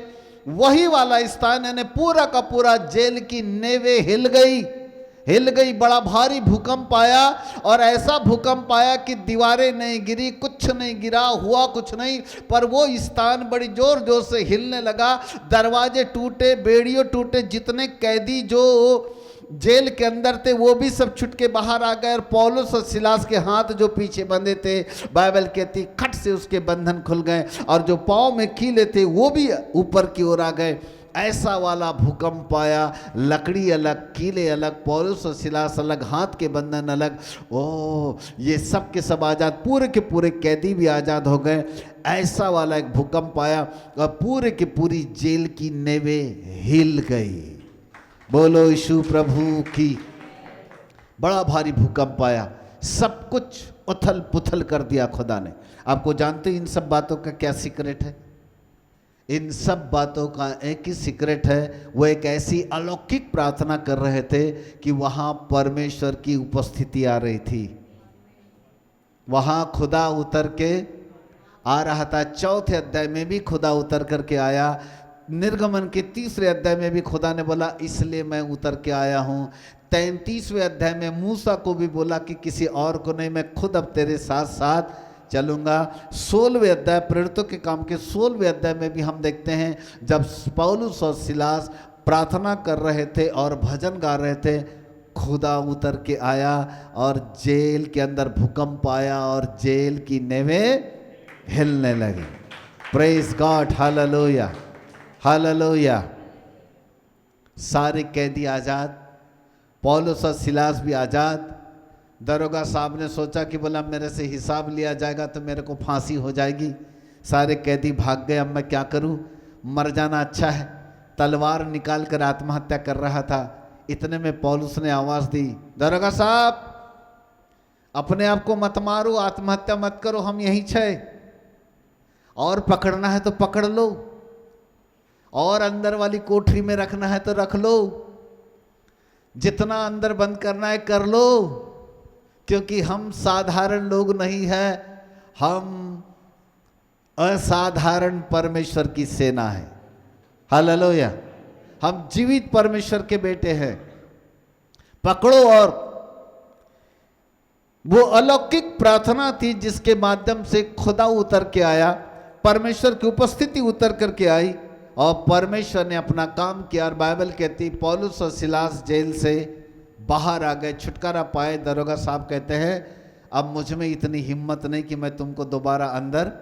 वही वाला स्थान, यानी पूरा का पूरा जेल की नेवें हिल गई। बड़ा भारी भूकंप आया, और ऐसा भूकंप आया कि दीवारें नहीं गिरी, कुछ नहीं गिरा, हुआ कुछ नहीं, पर वो स्थान बड़ी जोर जोर से हिलने लगा। दरवाजे टूटे, बेड़ियों टूटे, जितने कैदी जो जेल के अंदर थे वो भी सब छुट के बाहर आ गए। और पौलुस और सिलास के हाथ जो पीछे बंधे थे, बाइबल कहती खट से उसके बंधन खुल गए, और जो पाँव में कीले थे वो भी ऊपर की ओर आ गए। ऐसा वाला भूकंप आया, लकड़ी अलग, कीले अलग, पौलुस और सिलास अलग, हाथ के बंधन अलग। ओह, ये सब के सब आज़ाद, पूरे के पूरे कैदी भी आज़ाद हो गए। ऐसा वाला एक भूकंप आया और पूरे की पूरी जेल की नेवें हिल गई। बोलो यीशु प्रभु की। बड़ा भारी भूकंप आया, सब कुछ उथल पुथल कर दिया खुदा ने। आपको जानते हैं इन सब बातों का क्या सीक्रेट है? इन सब बातों का एक ही सीक्रेट है, वो एक ऐसी अलौकिक प्रार्थना कर रहे थे कि वहाँ परमेश्वर की उपस्थिति आ रही थी। वहाँ खुदा उतर के आ रहा था। चौथे अध्याय में भी खुदा उतर करके आया। निर्गमन के 3रे अध्याय में भी खुदा ने बोला इसलिए मैं उतर के आया हूँ। 33वें अध्याय में मूसा को भी बोला कि किसी और को नहीं, मैं खुद अब तेरे साथ साथ चलूँगा। 16वें अध्याय, प्रेरितों के काम के 16वें अध्याय में भी हम देखते हैं जब पौलुस और सिलास प्रार्थना कर रहे थे और भजन गा रहे थे, खुदा उतर के आया और जेल के अंदर भूकंप आया और जेल की नेवें हिलने लगी। Praise God, hallelujah hallelujah. सारे कैदी आज़ाद, पौलुस और सिलास भी आज़ाद। दरोगा साहब ने सोचा कि बोला मेरे से हिसाब लिया जाएगा तो मेरे को फांसी हो जाएगी। सारे कैदी भाग गए, अब मैं क्या करूं, मर जाना अच्छा है। तलवार निकाल कर आत्महत्या कर रहा था। इतने में पौलुस ने आवाज़ दी, दरोगा साहब अपने आप को मत मारो, आत्महत्या मत करो, हम यहीं छे, और पकड़ना है तो पकड़ लो, और अंदर वाली कोठरी में रखना है तो रख लो, जितना अंदर बंद करना है कर लो, क्योंकि हम साधारण लोग नहीं हैं, हम असाधारण परमेश्वर की सेना है। हालेलुया। हम जीवित परमेश्वर के बेटे हैं, पकड़ो। और वो अलौकिक प्रार्थना थी जिसके माध्यम से खुदा उतर के आया, परमेश्वर की उपस्थिति उतर करके आई और परमेश्वर ने अपना काम किया। और बाइबल कहती पौलुस और सिलास जेल से बाहर आ गए, छुटकारा पाए। दरोगा साहब कहते हैं अब मुझ में इतनी हिम्मत नहीं कि मैं तुमको दोबारा अंदर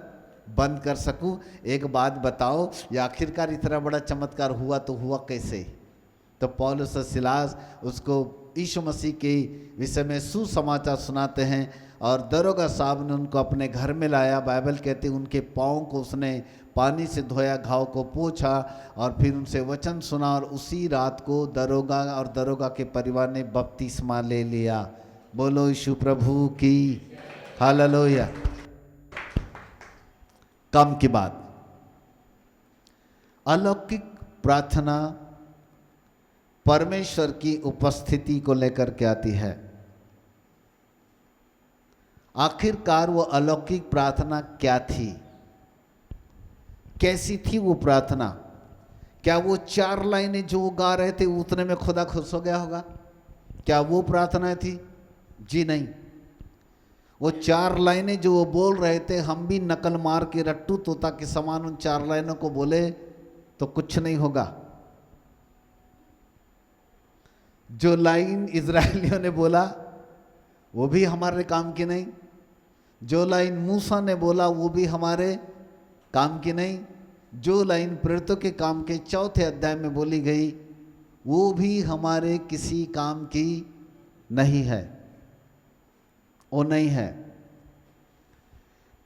बंद कर सकूं। एक बात बताओ, ये आखिरकार इतना बड़ा चमत्कार हुआ तो हुआ कैसे? तो पौलुस और सिलास उसको यीशु मसीह के विषय में सुसमाचार सुनाते हैं और दरोगा साहब ने उनको अपने घर में लाया। बाइबल कहती उनके पाँव को उसने पानी से धोया, घाव को पोंछा और फिर उनसे वचन सुना। और उसी रात को दरोगा और दरोगा के परिवार ने बपतिस्मा ले लिया। बोलो यीशु प्रभु की। हालेलुया। काम की बात, अलौकिक प्रार्थना परमेश्वर की उपस्थिति को लेकर के आती है। आखिरकार वो अलौकिक प्रार्थना क्या थी, कैसी थी वो प्रार्थना? क्या वो 4 लाइनें जो वो गा रहे थे उतने में खुदा खुश हो गया होगा? क्या वो प्रार्थना थी? जी नहीं। वो 4 लाइनें जो वो बोल रहे थे, हम भी नकल मार के रट्टू तोता के समान उन 4 लाइनों को बोले तो कुछ नहीं होगा। जो लाइन इजरायलियों ने बोला वो भी हमारे काम की नहीं, जो लाइन मूसा ने बोला वो भी हमारे काम की नहीं, जो लाइन प्रेरितों के काम के 4थे अध्याय में बोली गई वो भी हमारे किसी काम की नहीं है, वो नहीं है।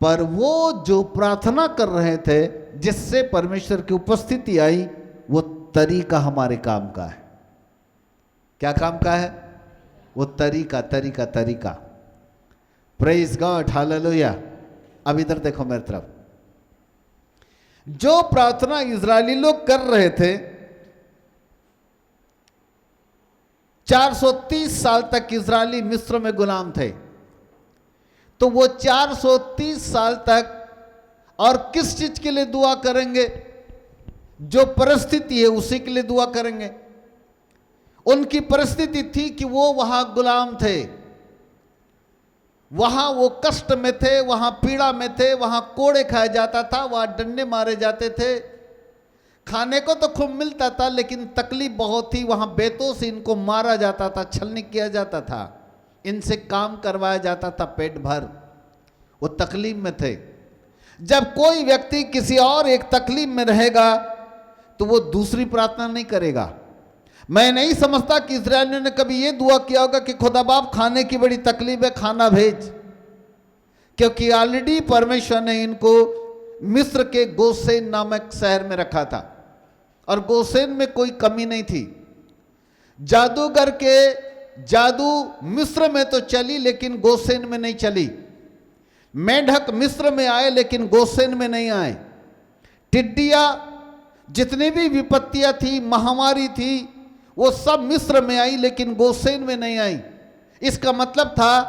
पर वो जो प्रार्थना कर रहे थे जिससे परमेश्वर की उपस्थिति आई, वो तरीका हमारे काम का है। क्या काम का है? वो तरीका। Praise God, hallelujah. अब इधर देखो मेरी तरफ। जो प्रार्थना इजरायली लोग कर रहे थे, 430 साल तक इजरायली मिस्र में गुलाम थे, तो वो 430 साल तक और किस चीज के लिए दुआ करेंगे? जो परिस्थिति है उसी के लिए दुआ करेंगे। उनकी परिस्थिति थी कि वो वहां गुलाम थे, वहां वो कष्ट में थे, वहां पीड़ा में थे, वहां कोड़े खाया जाता था, वहां डंडे मारे जाते थे। खाने को तो खूब मिलता था लेकिन तकलीफ बहुत थी। वहां बेतों से इनको मारा जाता था, छलनी किया जाता था, इनसे काम करवाया जाता था पेट भर। वो तकलीफ में थे। जब कोई व्यक्ति किसी और एक तकलीफ में रहेगा तो वो दूसरी प्रार्थना नहीं करेगा। मैं नहीं समझता कि इस्राएलियों ने कभी ये दुआ किया होगा कि खुदा बाप खाने की बड़ी तकलीफ है, खाना भेज, क्योंकि ऑलरेडी परमेश्वर ने इनको मिस्र के गोसेन नामक शहर में रखा था और गोसेन में कोई कमी नहीं थी। जादूगर के जादू मिस्र में तो चली लेकिन गोसेन में नहीं चली। मेंढक मिस्र में आए लेकिन गोसेन में नहीं आए। टिड्डियां, जितनी भी विपत्तियां थी, महामारी थी, वो सब मिस्र में आई लेकिन गोसेन में नहीं आई। इसका मतलब था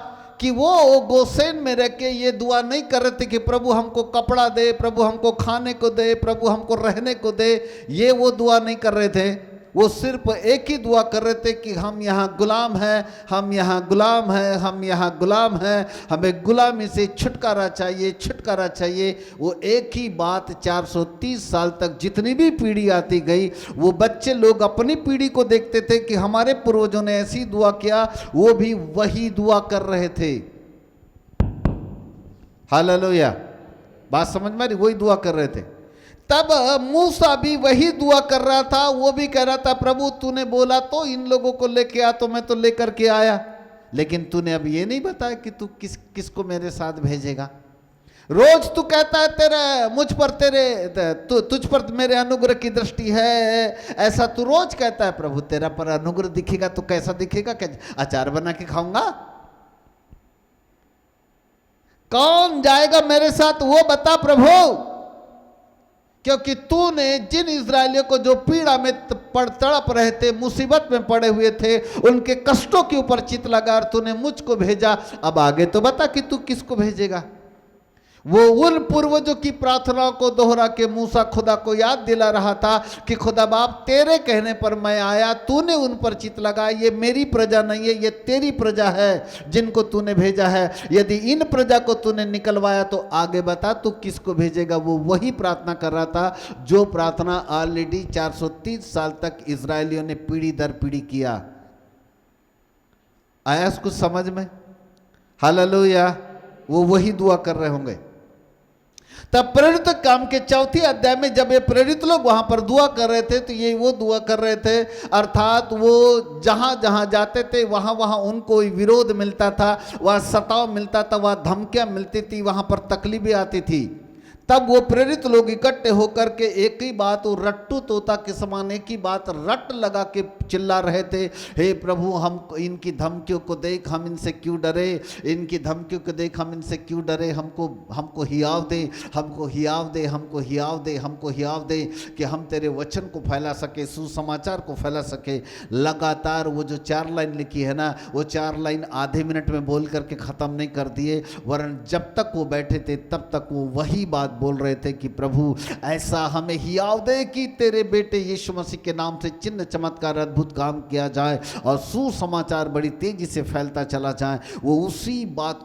कि वो गोसेन में रह के ये दुआ नहीं कर रहे थे कि प्रभु हमको कपड़ा दे, प्रभु हमको खाने को दे, प्रभु हमको रहने को दे। ये वो दुआ नहीं कर रहे थे। वो सिर्फ एक ही दुआ कर रहे थे कि हम यहाँ गुलाम हैं, हम यहाँ गुलाम हैं, हम यहाँ गुलाम हैं, हमें गुलामी से छुटकारा चाहिए, छुटकारा चाहिए। वो एक ही बात 430 साल तक जितनी भी पीढ़ी आती गई, वो बच्चे लोग अपनी पीढ़ी को देखते थे कि हमारे पूर्वजों ने ऐसी दुआ किया, वो भी वही दुआ कर रहे थे। हालेलुया, बात समझ में आ रही? वही दुआ कर रहे थे। तब मूसा भी वही दुआ कर रहा था। वो भी कह रहा था प्रभु तूने बोला तो इन लोगों को लेके आ, तो मैं तो लेकर के आया, लेकिन तूने अब ये नहीं बताया कि तू किसको मेरे साथ भेजेगा। रोज तू कहता है तेरे मुझ पर तुझ पर मेरे अनुग्रह की दृष्टि है, ऐसा तू रोज कहता है। प्रभु तेरा पर अनुग्रह दिखेगा तो कैसा दिखेगा? क्या अचार बना के खाऊंगा? कौन जाएगा मेरे साथ वो बता प्रभु, क्योंकि तूने जिन इजरायलियों को जो पीड़ा में तड़प रहे थे, मुसीबत में पड़े हुए थे, उनके कष्टों के ऊपर चित लगा और तूने मुझको भेजा। अब आगे तो बता कि तू किसको भेजेगा। वो उन पूर्वजों की प्रार्थनाओं को दोहरा के मूसा खुदा को याद दिला रहा था कि खुदा बाप तेरे कहने पर मैं आया, तूने उन पर चित लगाया। ये मेरी प्रजा नहीं है, ये तेरी प्रजा है जिनको तूने भेजा है। यदि इन प्रजा को तूने निकलवाया तो आगे बता तू किसको भेजेगा। वो वही प्रार्थना कर रहा था जो प्रार्थना ऑलरेडी 430 साल तक इजरायलियों ने पीढ़ी दर पीढ़ी किया। आया उसको समझ में? हालेलुया। वो वही दुआ कर रहे होंगे। तब प्रेरित काम के 4थे अध्याय में जब ये प्रेरित लोग वहां पर दुआ कर रहे थे तो ये वो दुआ कर रहे थे, अर्थात वो जहां जहां जाते थे वहां वहां उनको विरोध मिलता था, वहां सताव मिलता था, वहां धमकियां मिलती थी, वहां पर तकलीफें आती थी। तब वो प्रेरित लोग इकट्ठे होकर के एक ही बात, वो रट्टू तोता के समान एक ही बात रट लगा के चिल्ला रहे थे, हे प्रभु हम इनकी धमकियों को देख, हम इनसे क्यों डरे, इनकी धमकियों को देख, हम इनसे क्यों डरे, हमको हियाव दे, हमको हियाव दे, हमको हियाव दे, हमको हियाव दे कि हम तेरे वचन को फैला सके, सुसमाचार को फैला सके। लगातार वो जो 4 लाइन लिखी है ना, वो 4 लाइन आधे मिनट में बोल करके ख़त्म नहीं कर दिए, वरन जब तक वो बैठे थे तब तक वो वही बात बोल रहे थे कि प्रभु ऐसा हमें हियाव दे कि तेरे बेटे यीशु मसीह के नाम से चिन्ह चमत्कार अद्भुत काम किया जाए और सुसमाचार बड़ी तेजी से फैलता चला जाए। वो उसी बात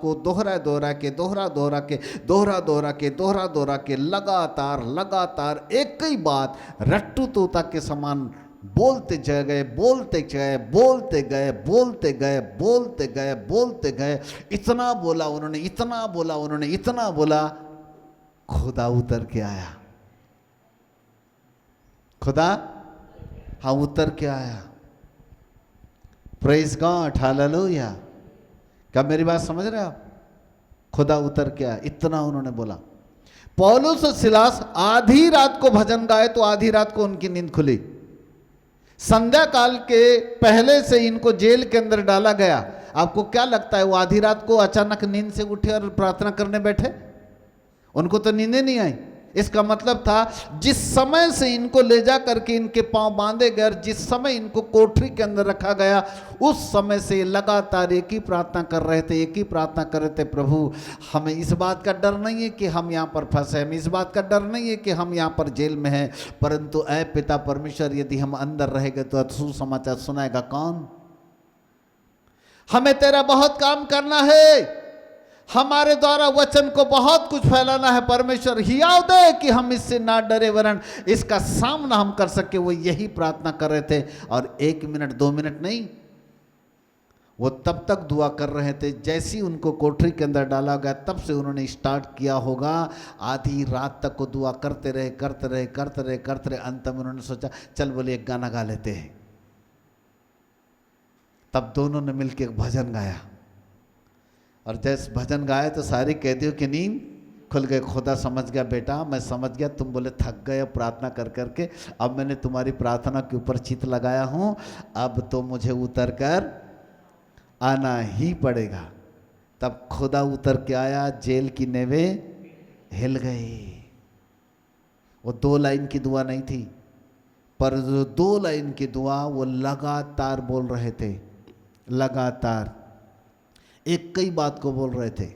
को दोहरा के लगातार एक ही बात रट्टू तोता के समान बोलते गए। इतना बोला उन्होंने, खुदा उतर के आया। खुदा हाँ उतर के आया। Praise God, hallelujah. क्या मेरी बात समझ रहे हो आप? खुदा उतर के आया, इतना उन्होंने बोला। पौलुस और सिलास आधी रात को भजन गाए तो आधी रात को उनकी नींद खुली। संध्या काल के पहले से इनको जेल के अंदर डाला गया। आपको क्या लगता है वो आधी रात को अचानक नींद से उठे और प्रार्थना करने बैठे? उनको तो नींद नहीं आई। इसका मतलब था जिस समय से इनको ले जा करके इनके पांव बांधे गए, जिस समय इनको कोठरी के अंदर रखा गया, उस समय से लगातार एक ही प्रार्थना कर रहे थे, प्रभु हमें इस बात का डर नहीं है कि हम यहाँ पर फंसे, हमें इस बात का डर नहीं है कि हम यहाँ पर जेल में हैं, परंतु ऐ पिता परमेश्वर यदि हम अंदर रहेंगे तो सुसमाचार सुनाएगा कौन? हमें तेरा बहुत काम करना है, हमारे द्वारा वचन को बहुत कुछ फैलाना है। परमेश्वर हियाव दे कि हम इससे ना डरे, वरन इसका सामना हम कर सके। वो यही प्रार्थना कर रहे थे। और 1 मिनट 2 मिनट नहीं, वो तब तक दुआ कर रहे थे जैसी उनको कोठरी के अंदर डाला गया तब से उन्होंने स्टार्ट किया होगा। आधी रात तक को दुआ करते रहे। अंत में उन्होंने सोचा चल बोले एक गाना गा लेते हैं। तब दोनों ने मिलकर एक भजन गाया और जैसे भजन गाया तो सारी कैदियों की नींद खुल गए। खुदा समझ गया, बेटा मैं समझ गया, तुम बोले थक गए प्रार्थना कर करके, अब मैंने तुम्हारी प्रार्थना के ऊपर चित्त लगाया हूँ, अब तो मुझे उतर कर आना ही पड़ेगा। तब खुदा उतर के आया, जेल की नेवें हिल गई। वो 2 लाइन की दुआ नहीं थी, पर जो 2 लाइन की दुआ वो लगातार बोल रहे थे, लगातार एक कई बात को बोल रहे थे।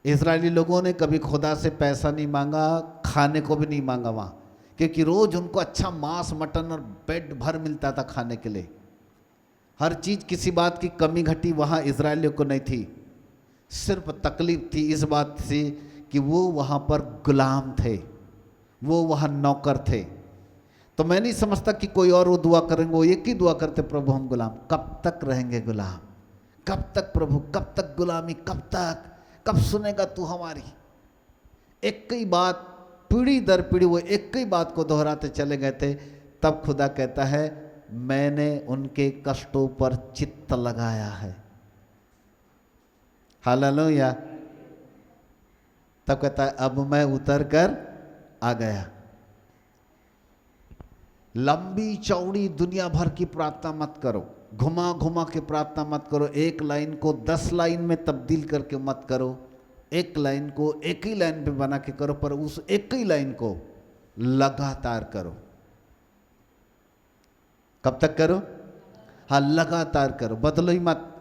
इजरायली लोगों ने कभी खुदा से पैसा नहीं मांगा, खाने को भी नहीं मांगा वहाँ, क्योंकि रोज उनको अच्छा मांस मटन और पेट भर मिलता था खाने के लिए। हर चीज़, किसी बात की कमी घटी वहाँ इजरायलियों को नहीं थी। सिर्फ तकलीफ थी इस बात से कि वो वहाँ पर गुलाम थे, वो वहाँ नौकर थे। तो मैं नहीं समझता कि कोई और वो दुआ करेंगे, वो एक ही दुआ करते, प्रभु हम गुलाम, कब तक रहेंगे गुलाम, कब तक प्रभु, कब तक गुलामी, कब तक, कब सुनेगा तू हमारी। एक ही बात पीढ़ी दर पीढ़ी वो एक ही बात को दोहराते चले गए थे। तब खुदा कहता है मैंने उनके कष्टों पर चित्त लगाया है। हालेलुया। तब कहता है अब मैं उतर कर आ गया। लंबी चौड़ी दुनिया भर की प्रार्थना मत करो, घुमा घुमा के प्रार्थना मत करो, एक लाइन को 10 लाइन में तब्दील करके मत करो, एक लाइन को एक ही लाइन पे बना के करो, पर उस एक ही लाइन को लगातार करो। कब तक करो? हाँ लगातार करो, बदलो ही मत।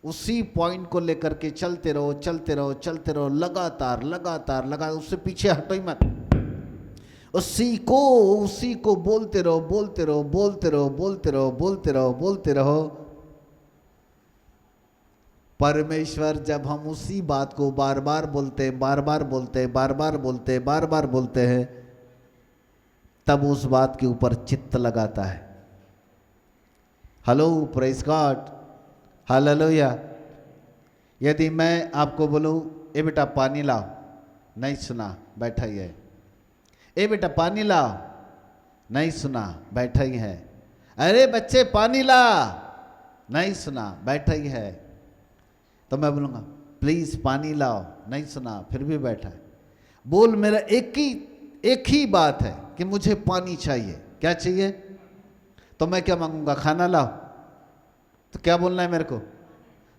उसी पॉइंट को लेकर के चलते रहो, लगातार, उससे पीछे हटो ही मत। उसी को बोलते रहो। परमेश्वर जब हम उसी बात को बार बार बोलते हैं तब उस बात के ऊपर चित्त लगाता है। Hello, praise God, hallelujah. यदि मैं आपको बोलूं ए बेटा पानी लाओ, नहीं सुना, बैठा ही है। ए बेटा पानी लाओ, नहीं सुना, बैठा ही है। अरे बच्चे पानी ला, नहीं सुना, बैठा ही है। तो मैं बोलूँगा प्लीज पानी लाओ, नहीं सुना, फिर भी बैठा है। बोल, मेरा एक ही बात है कि मुझे पानी चाहिए। क्या चाहिए? तो मैं क्या मांगूंगा? खाना लाओ। तो क्या बोलना है मेरे को?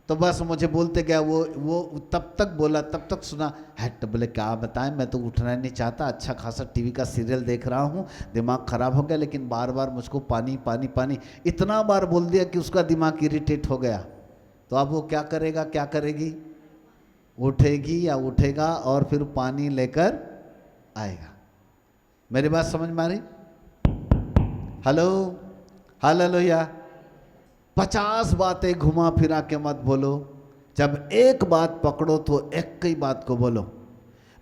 तो बस मुझे बोलते गया, वो तब तक बोला, तब तक सुना, हट, बोले क्या बताएं, मैं तो उठना नहीं चाहता, अच्छा खासा टीवी का सीरियल देख रहा हूँ, दिमाग खराब हो गया, लेकिन बार बार मुझको पानी पानी पानी, इतना बार बोल दिया कि उसका दिमाग इरिटेट हो गया। तो अब वो क्या करेगा, क्या करेगी? उठेगी या उठेगा और फिर पानी लेकर आएगा। मेरी बात समझ में आ रही? Hello, hallelujah. 50 बातें घुमा फिरा के मत बोलो। जब एक बात पकड़ो तो एक ही बात को बोलो।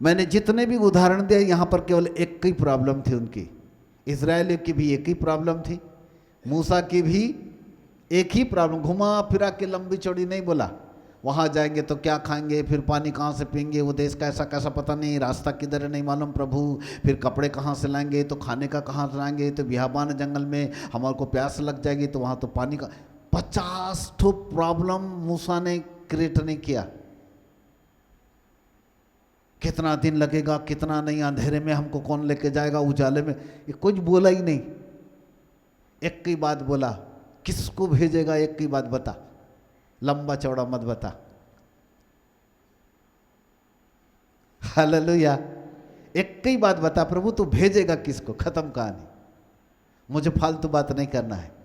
मैंने जितने भी उदाहरण दिए यहाँ पर केवल एक ही प्रॉब्लम थी उनकी। इजराइल की भी एक ही प्रॉब्लम थी, मूसा की भी एक ही प्रॉब्लम। घुमा फिरा के लंबी चौड़ी नहीं बोला। वहाँ जाएंगे तो क्या खाएंगे, फिर पानी कहाँ से पीएंगे, वो देश कैसा कैसा पता नहीं, रास्ता किधर है नहीं मालूम प्रभु, फिर कपड़े कहाँ से लाएंगे, तो खाने का कहाँ से लाएंगे, तो बियाबान जंगल में हमारे को प्यास लग जाएगी तो वहाँ तो पानी का। 50 ठो प्रॉब्लम मूसा ने क्रिएट नहीं किया। कितना दिन लगेगा, कितना नहीं, अंधेरे में हमको कौन लेके जाएगा, उजाले में, ये कुछ बोला ही नहीं। एक ही बात बोला, किसको भेजेगा, एक ही बात बता, लंबा चौड़ा मत बता। हालेलुया। एक ही बात बता, प्रभु तू भेजेगा किसको, खत्म कहानी, मुझे फालतू बात नहीं करना है।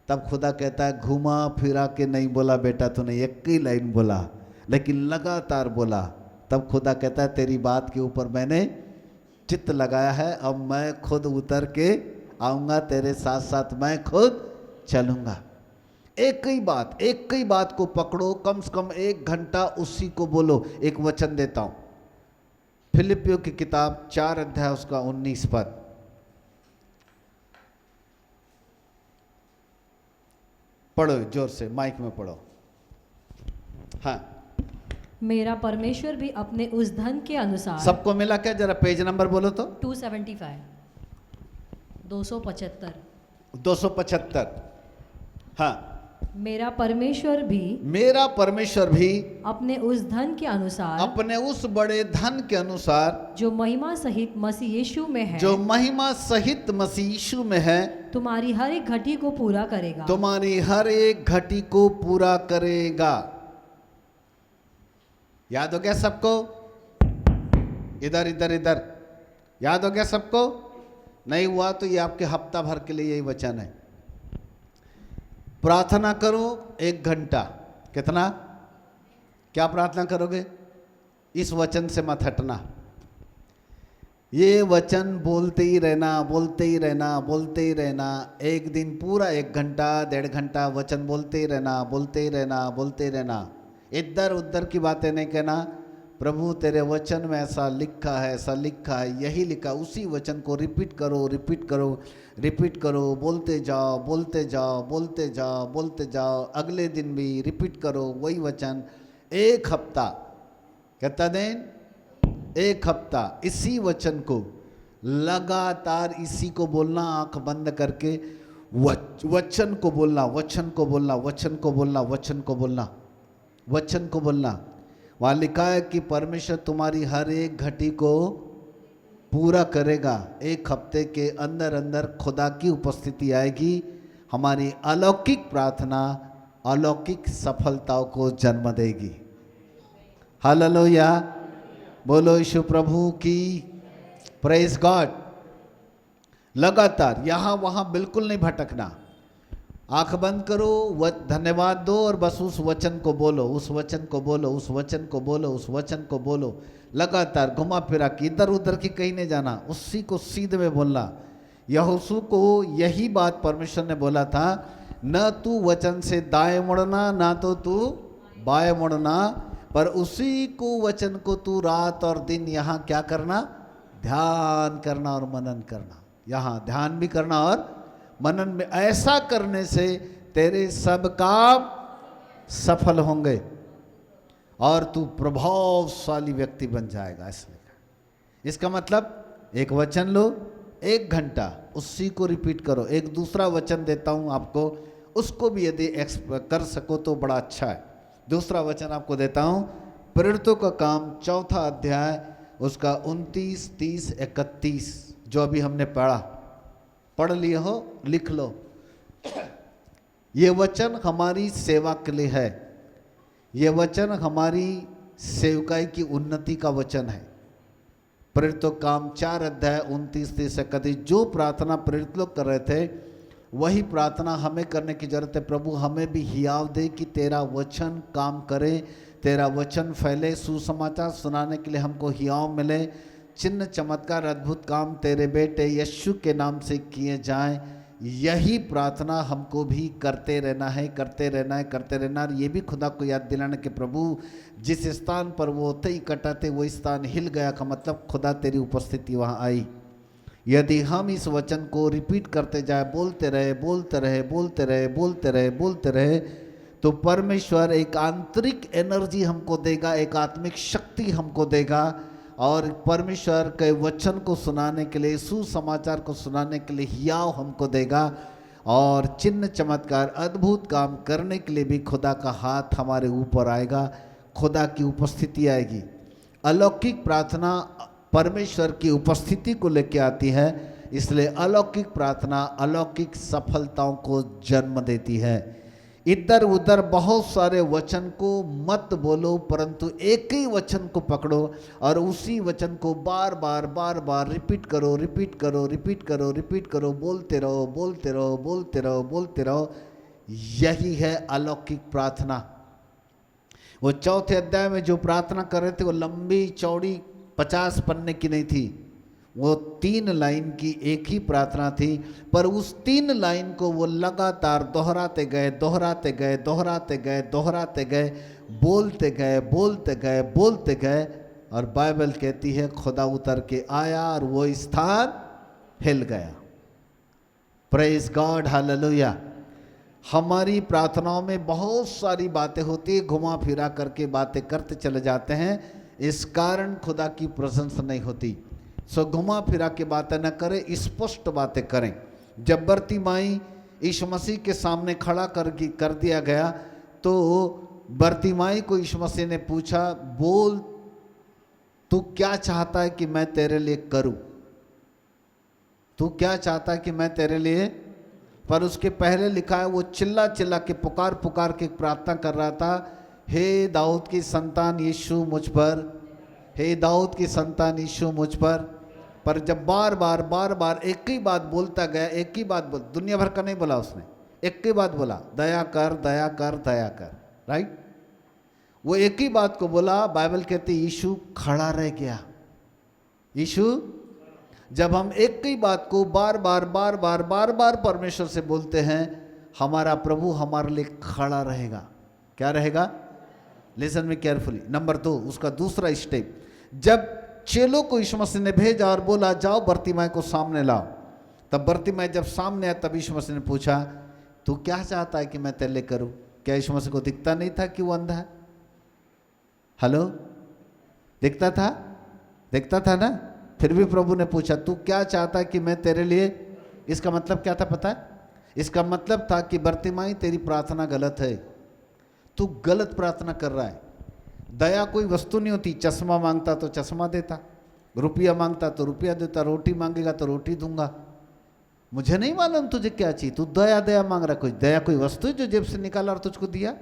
तब खुदा कहता है, घुमा फिरा के नहीं बोला बेटा तूने, एक ही लाइन बोला, लेकिन लगातार बोला। तब खुदा कहता है, तेरी बात के ऊपर मैंने चित्त लगाया है, अब मैं खुद उतर के आऊँगा, तेरे साथ साथ मैं खुद चलूँगा। एक ही बात को पकड़ो, कम से कम 1 घंटा उसी को बोलो। एक वचन देता हूँ, फिलिपियों की किताब 4 अध्याय उसका 19 पद। पढ़ो जोर से, माइक में पढ़ो। हाँ। मेरा परमेश्वर भी अपने उस धन के अनुसार। सबको मिला क्या? जरा पेज नंबर बोलो तो। 275 275 275। हाँ। मेरा परमेश्वर भी अपने उस धन के अनुसार, अपने उस बड़े धन के अनुसार, जो महिमा सहित मसीह यीशु में है, जो महिमा सहित मसीह यीशु में है, तुम्हारी हर एक घटी को पूरा करेगा। तुम्हारी हर एक घटी को पूरा करेगा। याद हो गया सबको? इधर इधर इधर, याद हो गया सबको? नहीं हुआ तो ये आपके हफ्ता भर के लिए यही वचन है। प्रार्थना करो 1 घंटा। कितना? क्या प्रार्थना करोगे? इस वचन से मत हटना। ये वचन बोलते ही रहना, बोलते ही रहना, बोलते ही रहना। एक दिन पूरा 1 घंटा 1.5 घंटा वचन बोलते ही रहना, बोलते ही रहना, बोलते ही रहना। इधर उधर की बातें नहीं कहना। प्रभु तेरे वचन में ऐसा लिखा है, ऐसा लिखा है, यही लिखा, उसी वचन को रिपीट करो, रिपीट करो, रिपीट करो, बोलते जाओ, बोलते जाओ, बोलते जाओ, बोलते जाओ। अगले दिन भी रिपीट करो वही वचन। 1 हफ्ता, कितना दिन? 1 हफ्ता इसी वचन को लगातार, इसी को बोलना, आंख बंद करके वचन को बोलना, वचन को बोलना, वचन को बोलना, वचन को बोलना, वचन को बोलना। वहाँ लिखा है कि परमेश्वर तुम्हारी हर एक घटी को पूरा करेगा। 1 हफ्ते के अंदर अंदर खुदा की उपस्थिति आएगी। हमारी अलौकिक प्रार्थना अलौकिक सफलताओं को जन्म देगी। हालेलुया। बोलो यीशु प्रभु की। Praise God. लगातार यहाँ वहाँ बिल्कुल नहीं भटकना। आंख बंद करो, धन्यवाद दो और बस उस वचन को बोलो, उस वचन को बोलो, उस वचन को बोलो, उस वचन को बोलो। लगातार घुमा फिरा के इधर उधर की कहीं नहीं जाना, उसी को सीधे में बोलना। यहोशू को यही बात परमेश्वर ने बोला था, न तू वचन से दाएं मुड़ना, ना तो तू बाएं मुड़ना, पर उसी को वचन को तू रात और दिन यहाँ क्या करना? ध्यान करना और मनन करना। यहाँ ध्यान भी करना और मनन में। ऐसा करने से तेरे सब काम सफल होंगे और तू प्रभावशाली व्यक्ति बन जाएगा। इसका मतलब एक वचन लो, 1 घंटा उसी को रिपीट करो। एक दूसरा वचन देता हूँ आपको, उसको भी यदि कर सको तो बड़ा अच्छा है। दूसरा वचन आपको देता हूँ, प्रेरितों का काम 4 अध्याय उसका 29, 30, 31 जो अभी हमने पढ़ लिए हो, लिख लो। ये वचन हमारी सेवा के लिए है, ये वचन हमारी सेवकाई की उन्नति का वचन है। प्रेरितों काम 4 अध्याय 29, 30, 31 जो प्रार्थना प्रेरित लोग कर रहे थे वही प्रार्थना हमें करने की जरूरत है। प्रभु हमें भी हियाव दे कि तेरा वचन काम करे, तेरा वचन फैले, सुसमाचार सुनाने के लिए हमको हियाव मिले, चिन्ह चमत्कार अद्भुत काम तेरे बेटे यीशु के नाम से किए जाएं। यही प्रार्थना हमको भी करते रहना है, करते रहना है, करते रहना। और ये भी खुदा को याद दिलाना कि प्रभु जिस स्थान पर वो थे इकट्ठा थे वो स्थान हिल गया का मतलब खुदा तेरी उपस्थिति वहाँ आई। यदि हम इस वचन को रिपीट करते जाए, बोलते रहे बोलते रहे बोलते रहे बोलते रहे बोलते रहे, तो परमेश्वर एक आंतरिक एनर्जी हमको देगा, एक आत्मिक शक्ति हमको देगा और परमेश्वर के वचन को सुनाने के लिए, सुसमाचार को सुनाने के लिए हियाव हमको देगा और चिन्ह चमत्कार अद्भुत काम करने के लिए भी खुदा का हाथ हमारे ऊपर आएगा, खुदा की उपस्थिति आएगी। अलौकिक प्रार्थना परमेश्वर की उपस्थिति को लेकर आती है, इसलिए अलौकिक प्रार्थना अलौकिक सफलताओं को जन्म देती है। इधर उधर बहुत सारे वचन को मत बोलो, परंतु एक ही वचन को पकड़ो और उसी वचन को बार बार बार बार रिपीट करो, रिपीट करो, रिपीट करो, रिपीट करो, बोलते रहो बोलते रहो बोलते रहो बोलते रहो। यही है अलौकिक प्रार्थना। वो 4थे अध्याय में जो प्रार्थना कर रहे थे वो लंबी चौड़ी 50 पन्ने की नहीं थी, वो 3 लाइन की एक ही प्रार्थना थी, पर उस 3 लाइन को वो लगातार दोहराते गए दोहराते गए दोहराते गए दोहराते गए, बोलते गए बोलते गए बोलते गए। और बाइबल कहती है खुदा उतर के आया और वो स्थान हिल गया। Praise God, hallelujah. हमारी प्रार्थनाओं में बहुत सारी बातें होती है, घुमा फिरा करके बातें करते चले जाते हैं, इस कारण खुदा की प्रशंसा नहीं होती। सो घुमा फिरा के बातें न करें, स्पष्ट बातें करें। जब बर्तिमाई यीशु मसीह के सामने खड़ा कर दिया गया तो बर्तिमाई को यीशु मसीह ने पूछा, बोल तू क्या चाहता है कि मैं तेरे लिए करूं, तू क्या चाहता है कि मैं तेरे लिए। पर उसके पहले लिखा है वो चिल्ला चिल्ला के पुकार पुकार के प्रार्थना कर रहा था, हे दाऊद की संतान यीशु मुझ पर, हे दाऊद की संतान यीशु मुझ पर जब बार बार बार बार एक ही बात बोलता गया, एक ही बात बोल, दुनिया भर का नहीं बोला उसने, एक ही बात बोला, दया कर दया कर दया कर, राइट। वो एक ही बात को बोला। बाइबल कहती यीशु खड़ा रह गया। यीशु, जब हम एक ही बात को बार बार बार बार बार बार परमेश्वर से बोलते हैं, हमारा प्रभु हमारे लिए खड़ा रहेगा। क्या रहेगा? Listen me carefully. नंबर 2, उसका दूसरा स्टेप, जब चेलों को यीशु मसीह ने भेजा और बोला जाओ बर्तिमाई को सामने लाओ, तब बर्तिमाई जब सामने आया तब यीशु मसीह ने पूछा तू क्या चाहता है कि मैं तेरे लिए करूं? क्या यीशु मसीह को दिखता नहीं था कि वो अंधा है? हेलो, दिखता था? दिखता था ना? फिर भी प्रभु ने पूछा तू क्या चाहता है कि मैं तेरे लिए। इसका मतलब क्या था पता है? इसका मतलब था कि बर्तिमाई तेरी प्रार्थना गलत है, तू गलत प्रार्थना कर रहा है। दया कोई वस्तु नहीं होती, चश्मा मांगता तो चश्मा देता, रुपया मांगता तो रुपया देता, रोटी मांगेगा तो रोटी दूंगा। मुझे नहीं मालूम तुझे क्या चाहिए, तू दया दया मांग रहा। कोई दया कोई वस्तु है जो जेब से निकाला और तुझको दिया?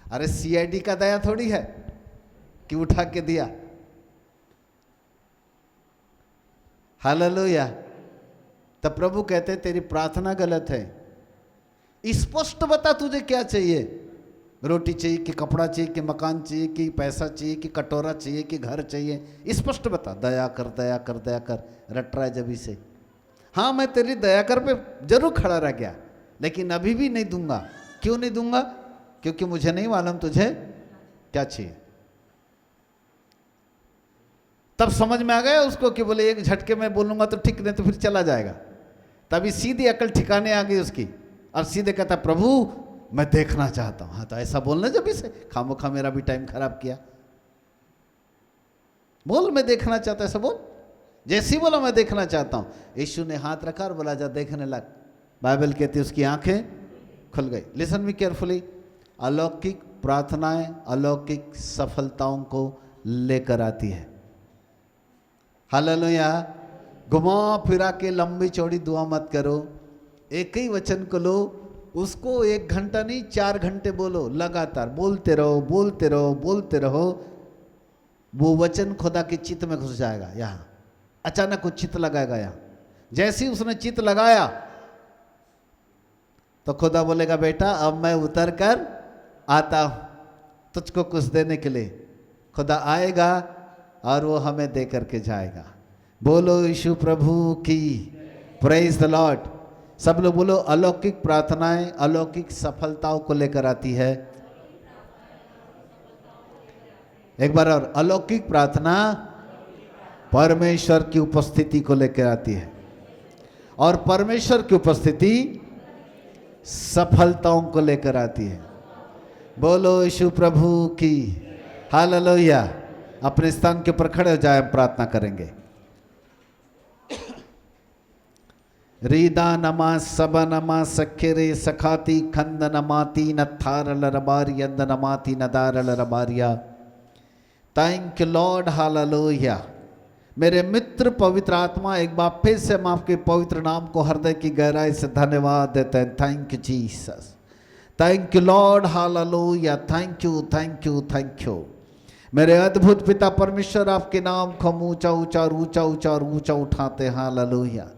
अरे सीआईडी का दया थोड़ी है कि उठा के दिया। हालेलुया। तब प्रभु कहते तेरी प्रार्थना गलत है, स्पष्ट बता तुझे क्या चाहिए। रोटी चाहिए कि कपड़ा चाहिए कि मकान चाहिए कि पैसा चाहिए कि कटोरा चाहिए कि घर चाहिए, स्पष्ट बता। दया कर दया कर दया कर, रट रहा है जब से। हाँ, मैं तेरी दया कर पे जरूर खड़ा रह गया, लेकिन अभी भी नहीं दूंगा। क्यों नहीं दूंगा? क्योंकि मुझे नहीं मालूम तुझे क्या चाहिए। तब समझ में आ गया उसको कि बोले एक झटके में बोलूंगा तो ठीक, नहीं तो फिर चला जाएगा। तभी सीधी अकल ठिकाने आ गई उसकी और सीधे कहता प्रभु मैं देखना चाहता हूं। हाँ, तो ऐसा बोलना जब इसे खामोखा मेरा भी टाइम खराब किया। बोल मैं देखना चाहता, ऐसा बोल। जैसे ही बोला मैं देखना चाहता हूं, यीशु ने हाथ रखा और बोला जा देखने लग। बाइबल कहती है उसकी आंखें खुल गई। Listen me carefully. अलौकिक प्रार्थनाएं अलौकिक सफलताओं को लेकर आती है। हालेलुया। घुमा फिरा के लंबी चौड़ी दुआ मत करो, एक ही वचन को लो, उसको 1 घंटा नहीं 4 घंटे बोलो, लगातार बोलते रहो बोलते रहो बोलते रहो। वो वचन खुदा के चित्त में घुस जाएगा। यहाँ अचानक वो चित्त लगाएगा। यहाँ जैसे ही उसने चित्त लगाया तो खुदा बोलेगा बेटा अब मैं उतर कर आता हूं तुझको कुछ देने के लिए। खुदा आएगा और वो हमें दे करके जाएगा। बोलो यीशु प्रभु की, प्रेज द लॉर्ड। सब लोग बोलो, अलौकिक प्रार्थनाएं अलौकिक सफलताओं को लेकर आती है। एक बार और, अलौकिक प्रार्थना परमेश्वर की उपस्थिति को लेकर आती है और परमेश्वर की उपस्थिति सफलताओं को लेकर आती है। बोलो यीशु प्रभु की, हालेलुया। अपने स्थान के ऊपर खड़े हो जाए, हम प्रार्थना करेंगे। रीदा नमा सब नमा सखेरे सखाती खंद नमाती नथारल रबारी अंद नमाती नदारल रबारिया। Thank you lord, hallelujah. मेरे मित्र पवित्र आत्मा, एक बार फिर से हम आपके पवित्र नाम को हृदय की गहराई से धन्यवाद देते हैं। Thank you Jesus, thank you lord, hallelujah. Thank you thank you thank you. मेरे अद्भुत पिता परमेश्वर, आपके नाम को हम ऊंचा ऊंचा और ऊंचा ऊंचा और ऊंचा उठाते हैं, हालेलुया।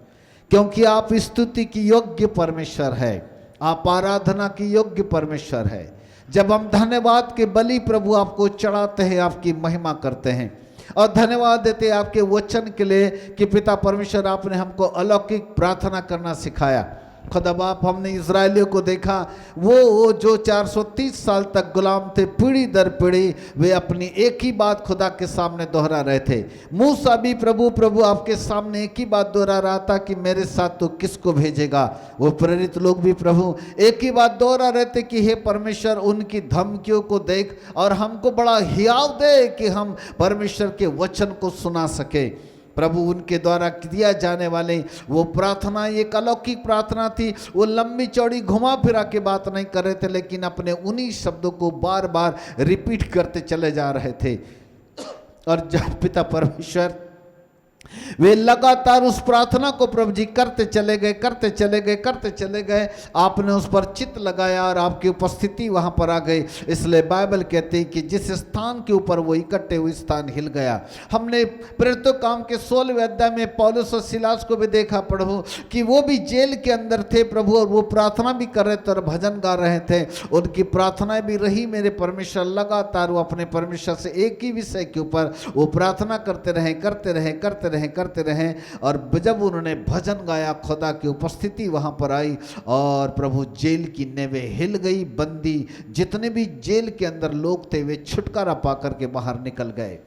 क्योंकि आप स्तुति की योग्य परमेश्वर है, आप आराधना की योग्य परमेश्वर है। जब हम धन्यवाद के बलि प्रभु आपको चढ़ाते हैं, आपकी महिमा करते हैं और धन्यवाद देते हैं आपके वचन के लिए कि पिता परमेश्वर आपने हमको अलौकिक प्रार्थना करना सिखाया। खुदा बाप, हमने इजरायलियों को देखा, वो जो 430 साल तक गुलाम थे, पीढ़ी दर पीढ़ी वे अपनी एक ही बात खुदा के सामने दोहरा रहे थे। मूसा भी प्रभु आपके सामने एक ही बात दोहरा रहा था कि मेरे साथ तो किसको भेजेगा। वो प्रेरित लोग भी प्रभु एक ही बात दोहरा रहे थे कि हे परमेश्वर, उनकी धमकियों को देख और हमको बड़ा हियाव दे कि हम परमेश्वर के वचन को सुना सके। प्रभु उनके द्वारा दिया जाने वाले वो प्रार्थना एक अलौकिक प्रार्थना थी। वो लंबी चौड़ी घुमा फिरा के बात नहीं कर रहे थे, लेकिन अपने उन्हीं शब्दों को बार बार रिपीट करते चले जा रहे थे। और जब पिता परमेश्वर वे लगातार उस प्रार्थना को प्रभु जी करते चले गए करते चले गए करते चले गए, आपने उस पर चित्त लगाया और आपकी उपस्थिति वहां पर आ गई। इसलिए बाइबल कहती है कि जिस स्थान के ऊपर वो इकट्ठे हुए स्थान हिल गया। हमने प्रेरितों काम के 16वें अध्याय में पौलुस और सिलास को भी देखा प्रभु कि वो भी जेल के अंदर थे प्रभु, और वो प्रार्थना भी कर रहे थे और भजन गा रहे थे। उनकी प्रार्थनाएं भी रही मेरे परमेश्वर, लगातार वो अपने परमेश्वर से एक ही विषय के ऊपर वो प्रार्थना करते रहे करते रहे करते रहे करते रहे। और जब उन्होंने भजन गाया, खुदा की उपस्थिति वहां पर आई और प्रभु जेल की नेवें हिल गई। बंदी जितने भी जेल के अंदर लोग थे वे छुटकारा पाकर के बाहर निकल गए।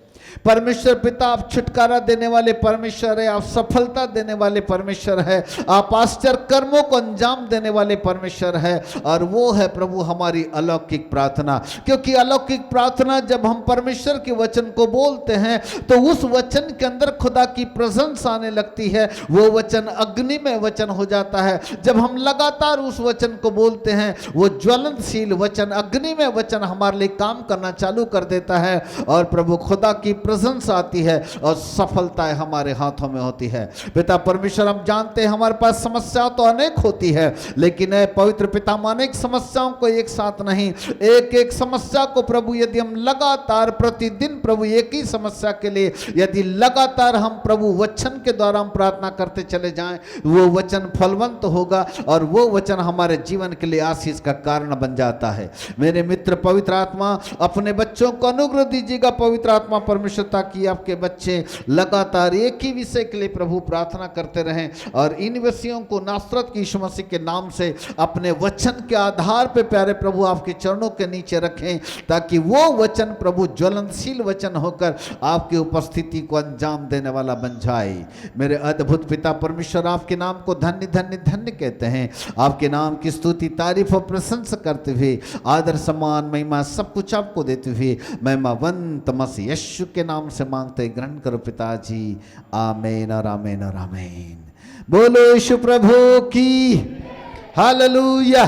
परमेश्वर पिता, आप छुटकारा देने वाले परमेश्वर है, आप सफलता देने वाले परमेश्वर है, आप आश्चर्य कर्मों को अंजाम देने वाले परमेश्वर है। और वो है प्रभु हमारी अलौकिक प्रार्थना। क्योंकि अलौकिक प्रार्थना जब हम परमेश्वर के वचन को बोलते हैं तो उस वचन के अंदर खुदा की प्रेजेंस आने लगती है। वो वचन अग्नि में वचन हो जाता है। जब हम लगातार उस वचन को बोलते हैं, वो ज्वलनशील वचन, अग्नि में वचन हमारे लिए काम करना चालू कर देता है और प्रभु खुदा की प्रेजेंस आती है और सफलताएं हमारे हाथों में होती है। पिता परमेश्वर, हम जानते हैं हमारे पास समस्या तो अनेक होती है, लेकिन पवित्र पिता, अनेक समस्याओं को एक साथ नहीं, एक एक समस्या को प्रभु यदि हम लगातार प्रतिदिन प्रभु एक ही समस्या के लिए यदि लगातार हम प्रभु वचन के द्वारा हम प्रार्थना करते चले जाएं, वो वचन फलवंत होगा और वो वचन हमारे जीवन के लिए आशीष का कारण बन जाता है। मेरे मित्र पवित्र आत्मा, अपने बच्चों को अनुग्रह दीजिएगा पवित्र आत्मा परमेश्वर, ताकि आपके बच्चे लगातार एक ही विषय के लिए प्रभु प्रार्थना करते रहें और इन विषयों को नासरत की यीशु मसीह के नाम से अपने वचन के आधार पे प्यारे प्रभु आपके चरणों के नीचे रखें, ताकि वो वचन प्रभु ज्वलनशील वचन होकर आपकी उपस्थिति को अंजाम देने वाला बन जाए। मेरे अद्भुत पिता परमेश्वर, आपके नाम को धन्य धन्य धन्य कहते हैं। आपके नाम की स्तुति तारीफ और प्रशंसा करते हुए, आदर सम्मान महिमा सब कुछ आपको देते हुए, महिमावंत मसीह यीशु के नाम से मांगते ग्रहण करो पिताजी। आमीन और आमीन और आमीन। बोलो यीशु प्रभु की, हालेलुया।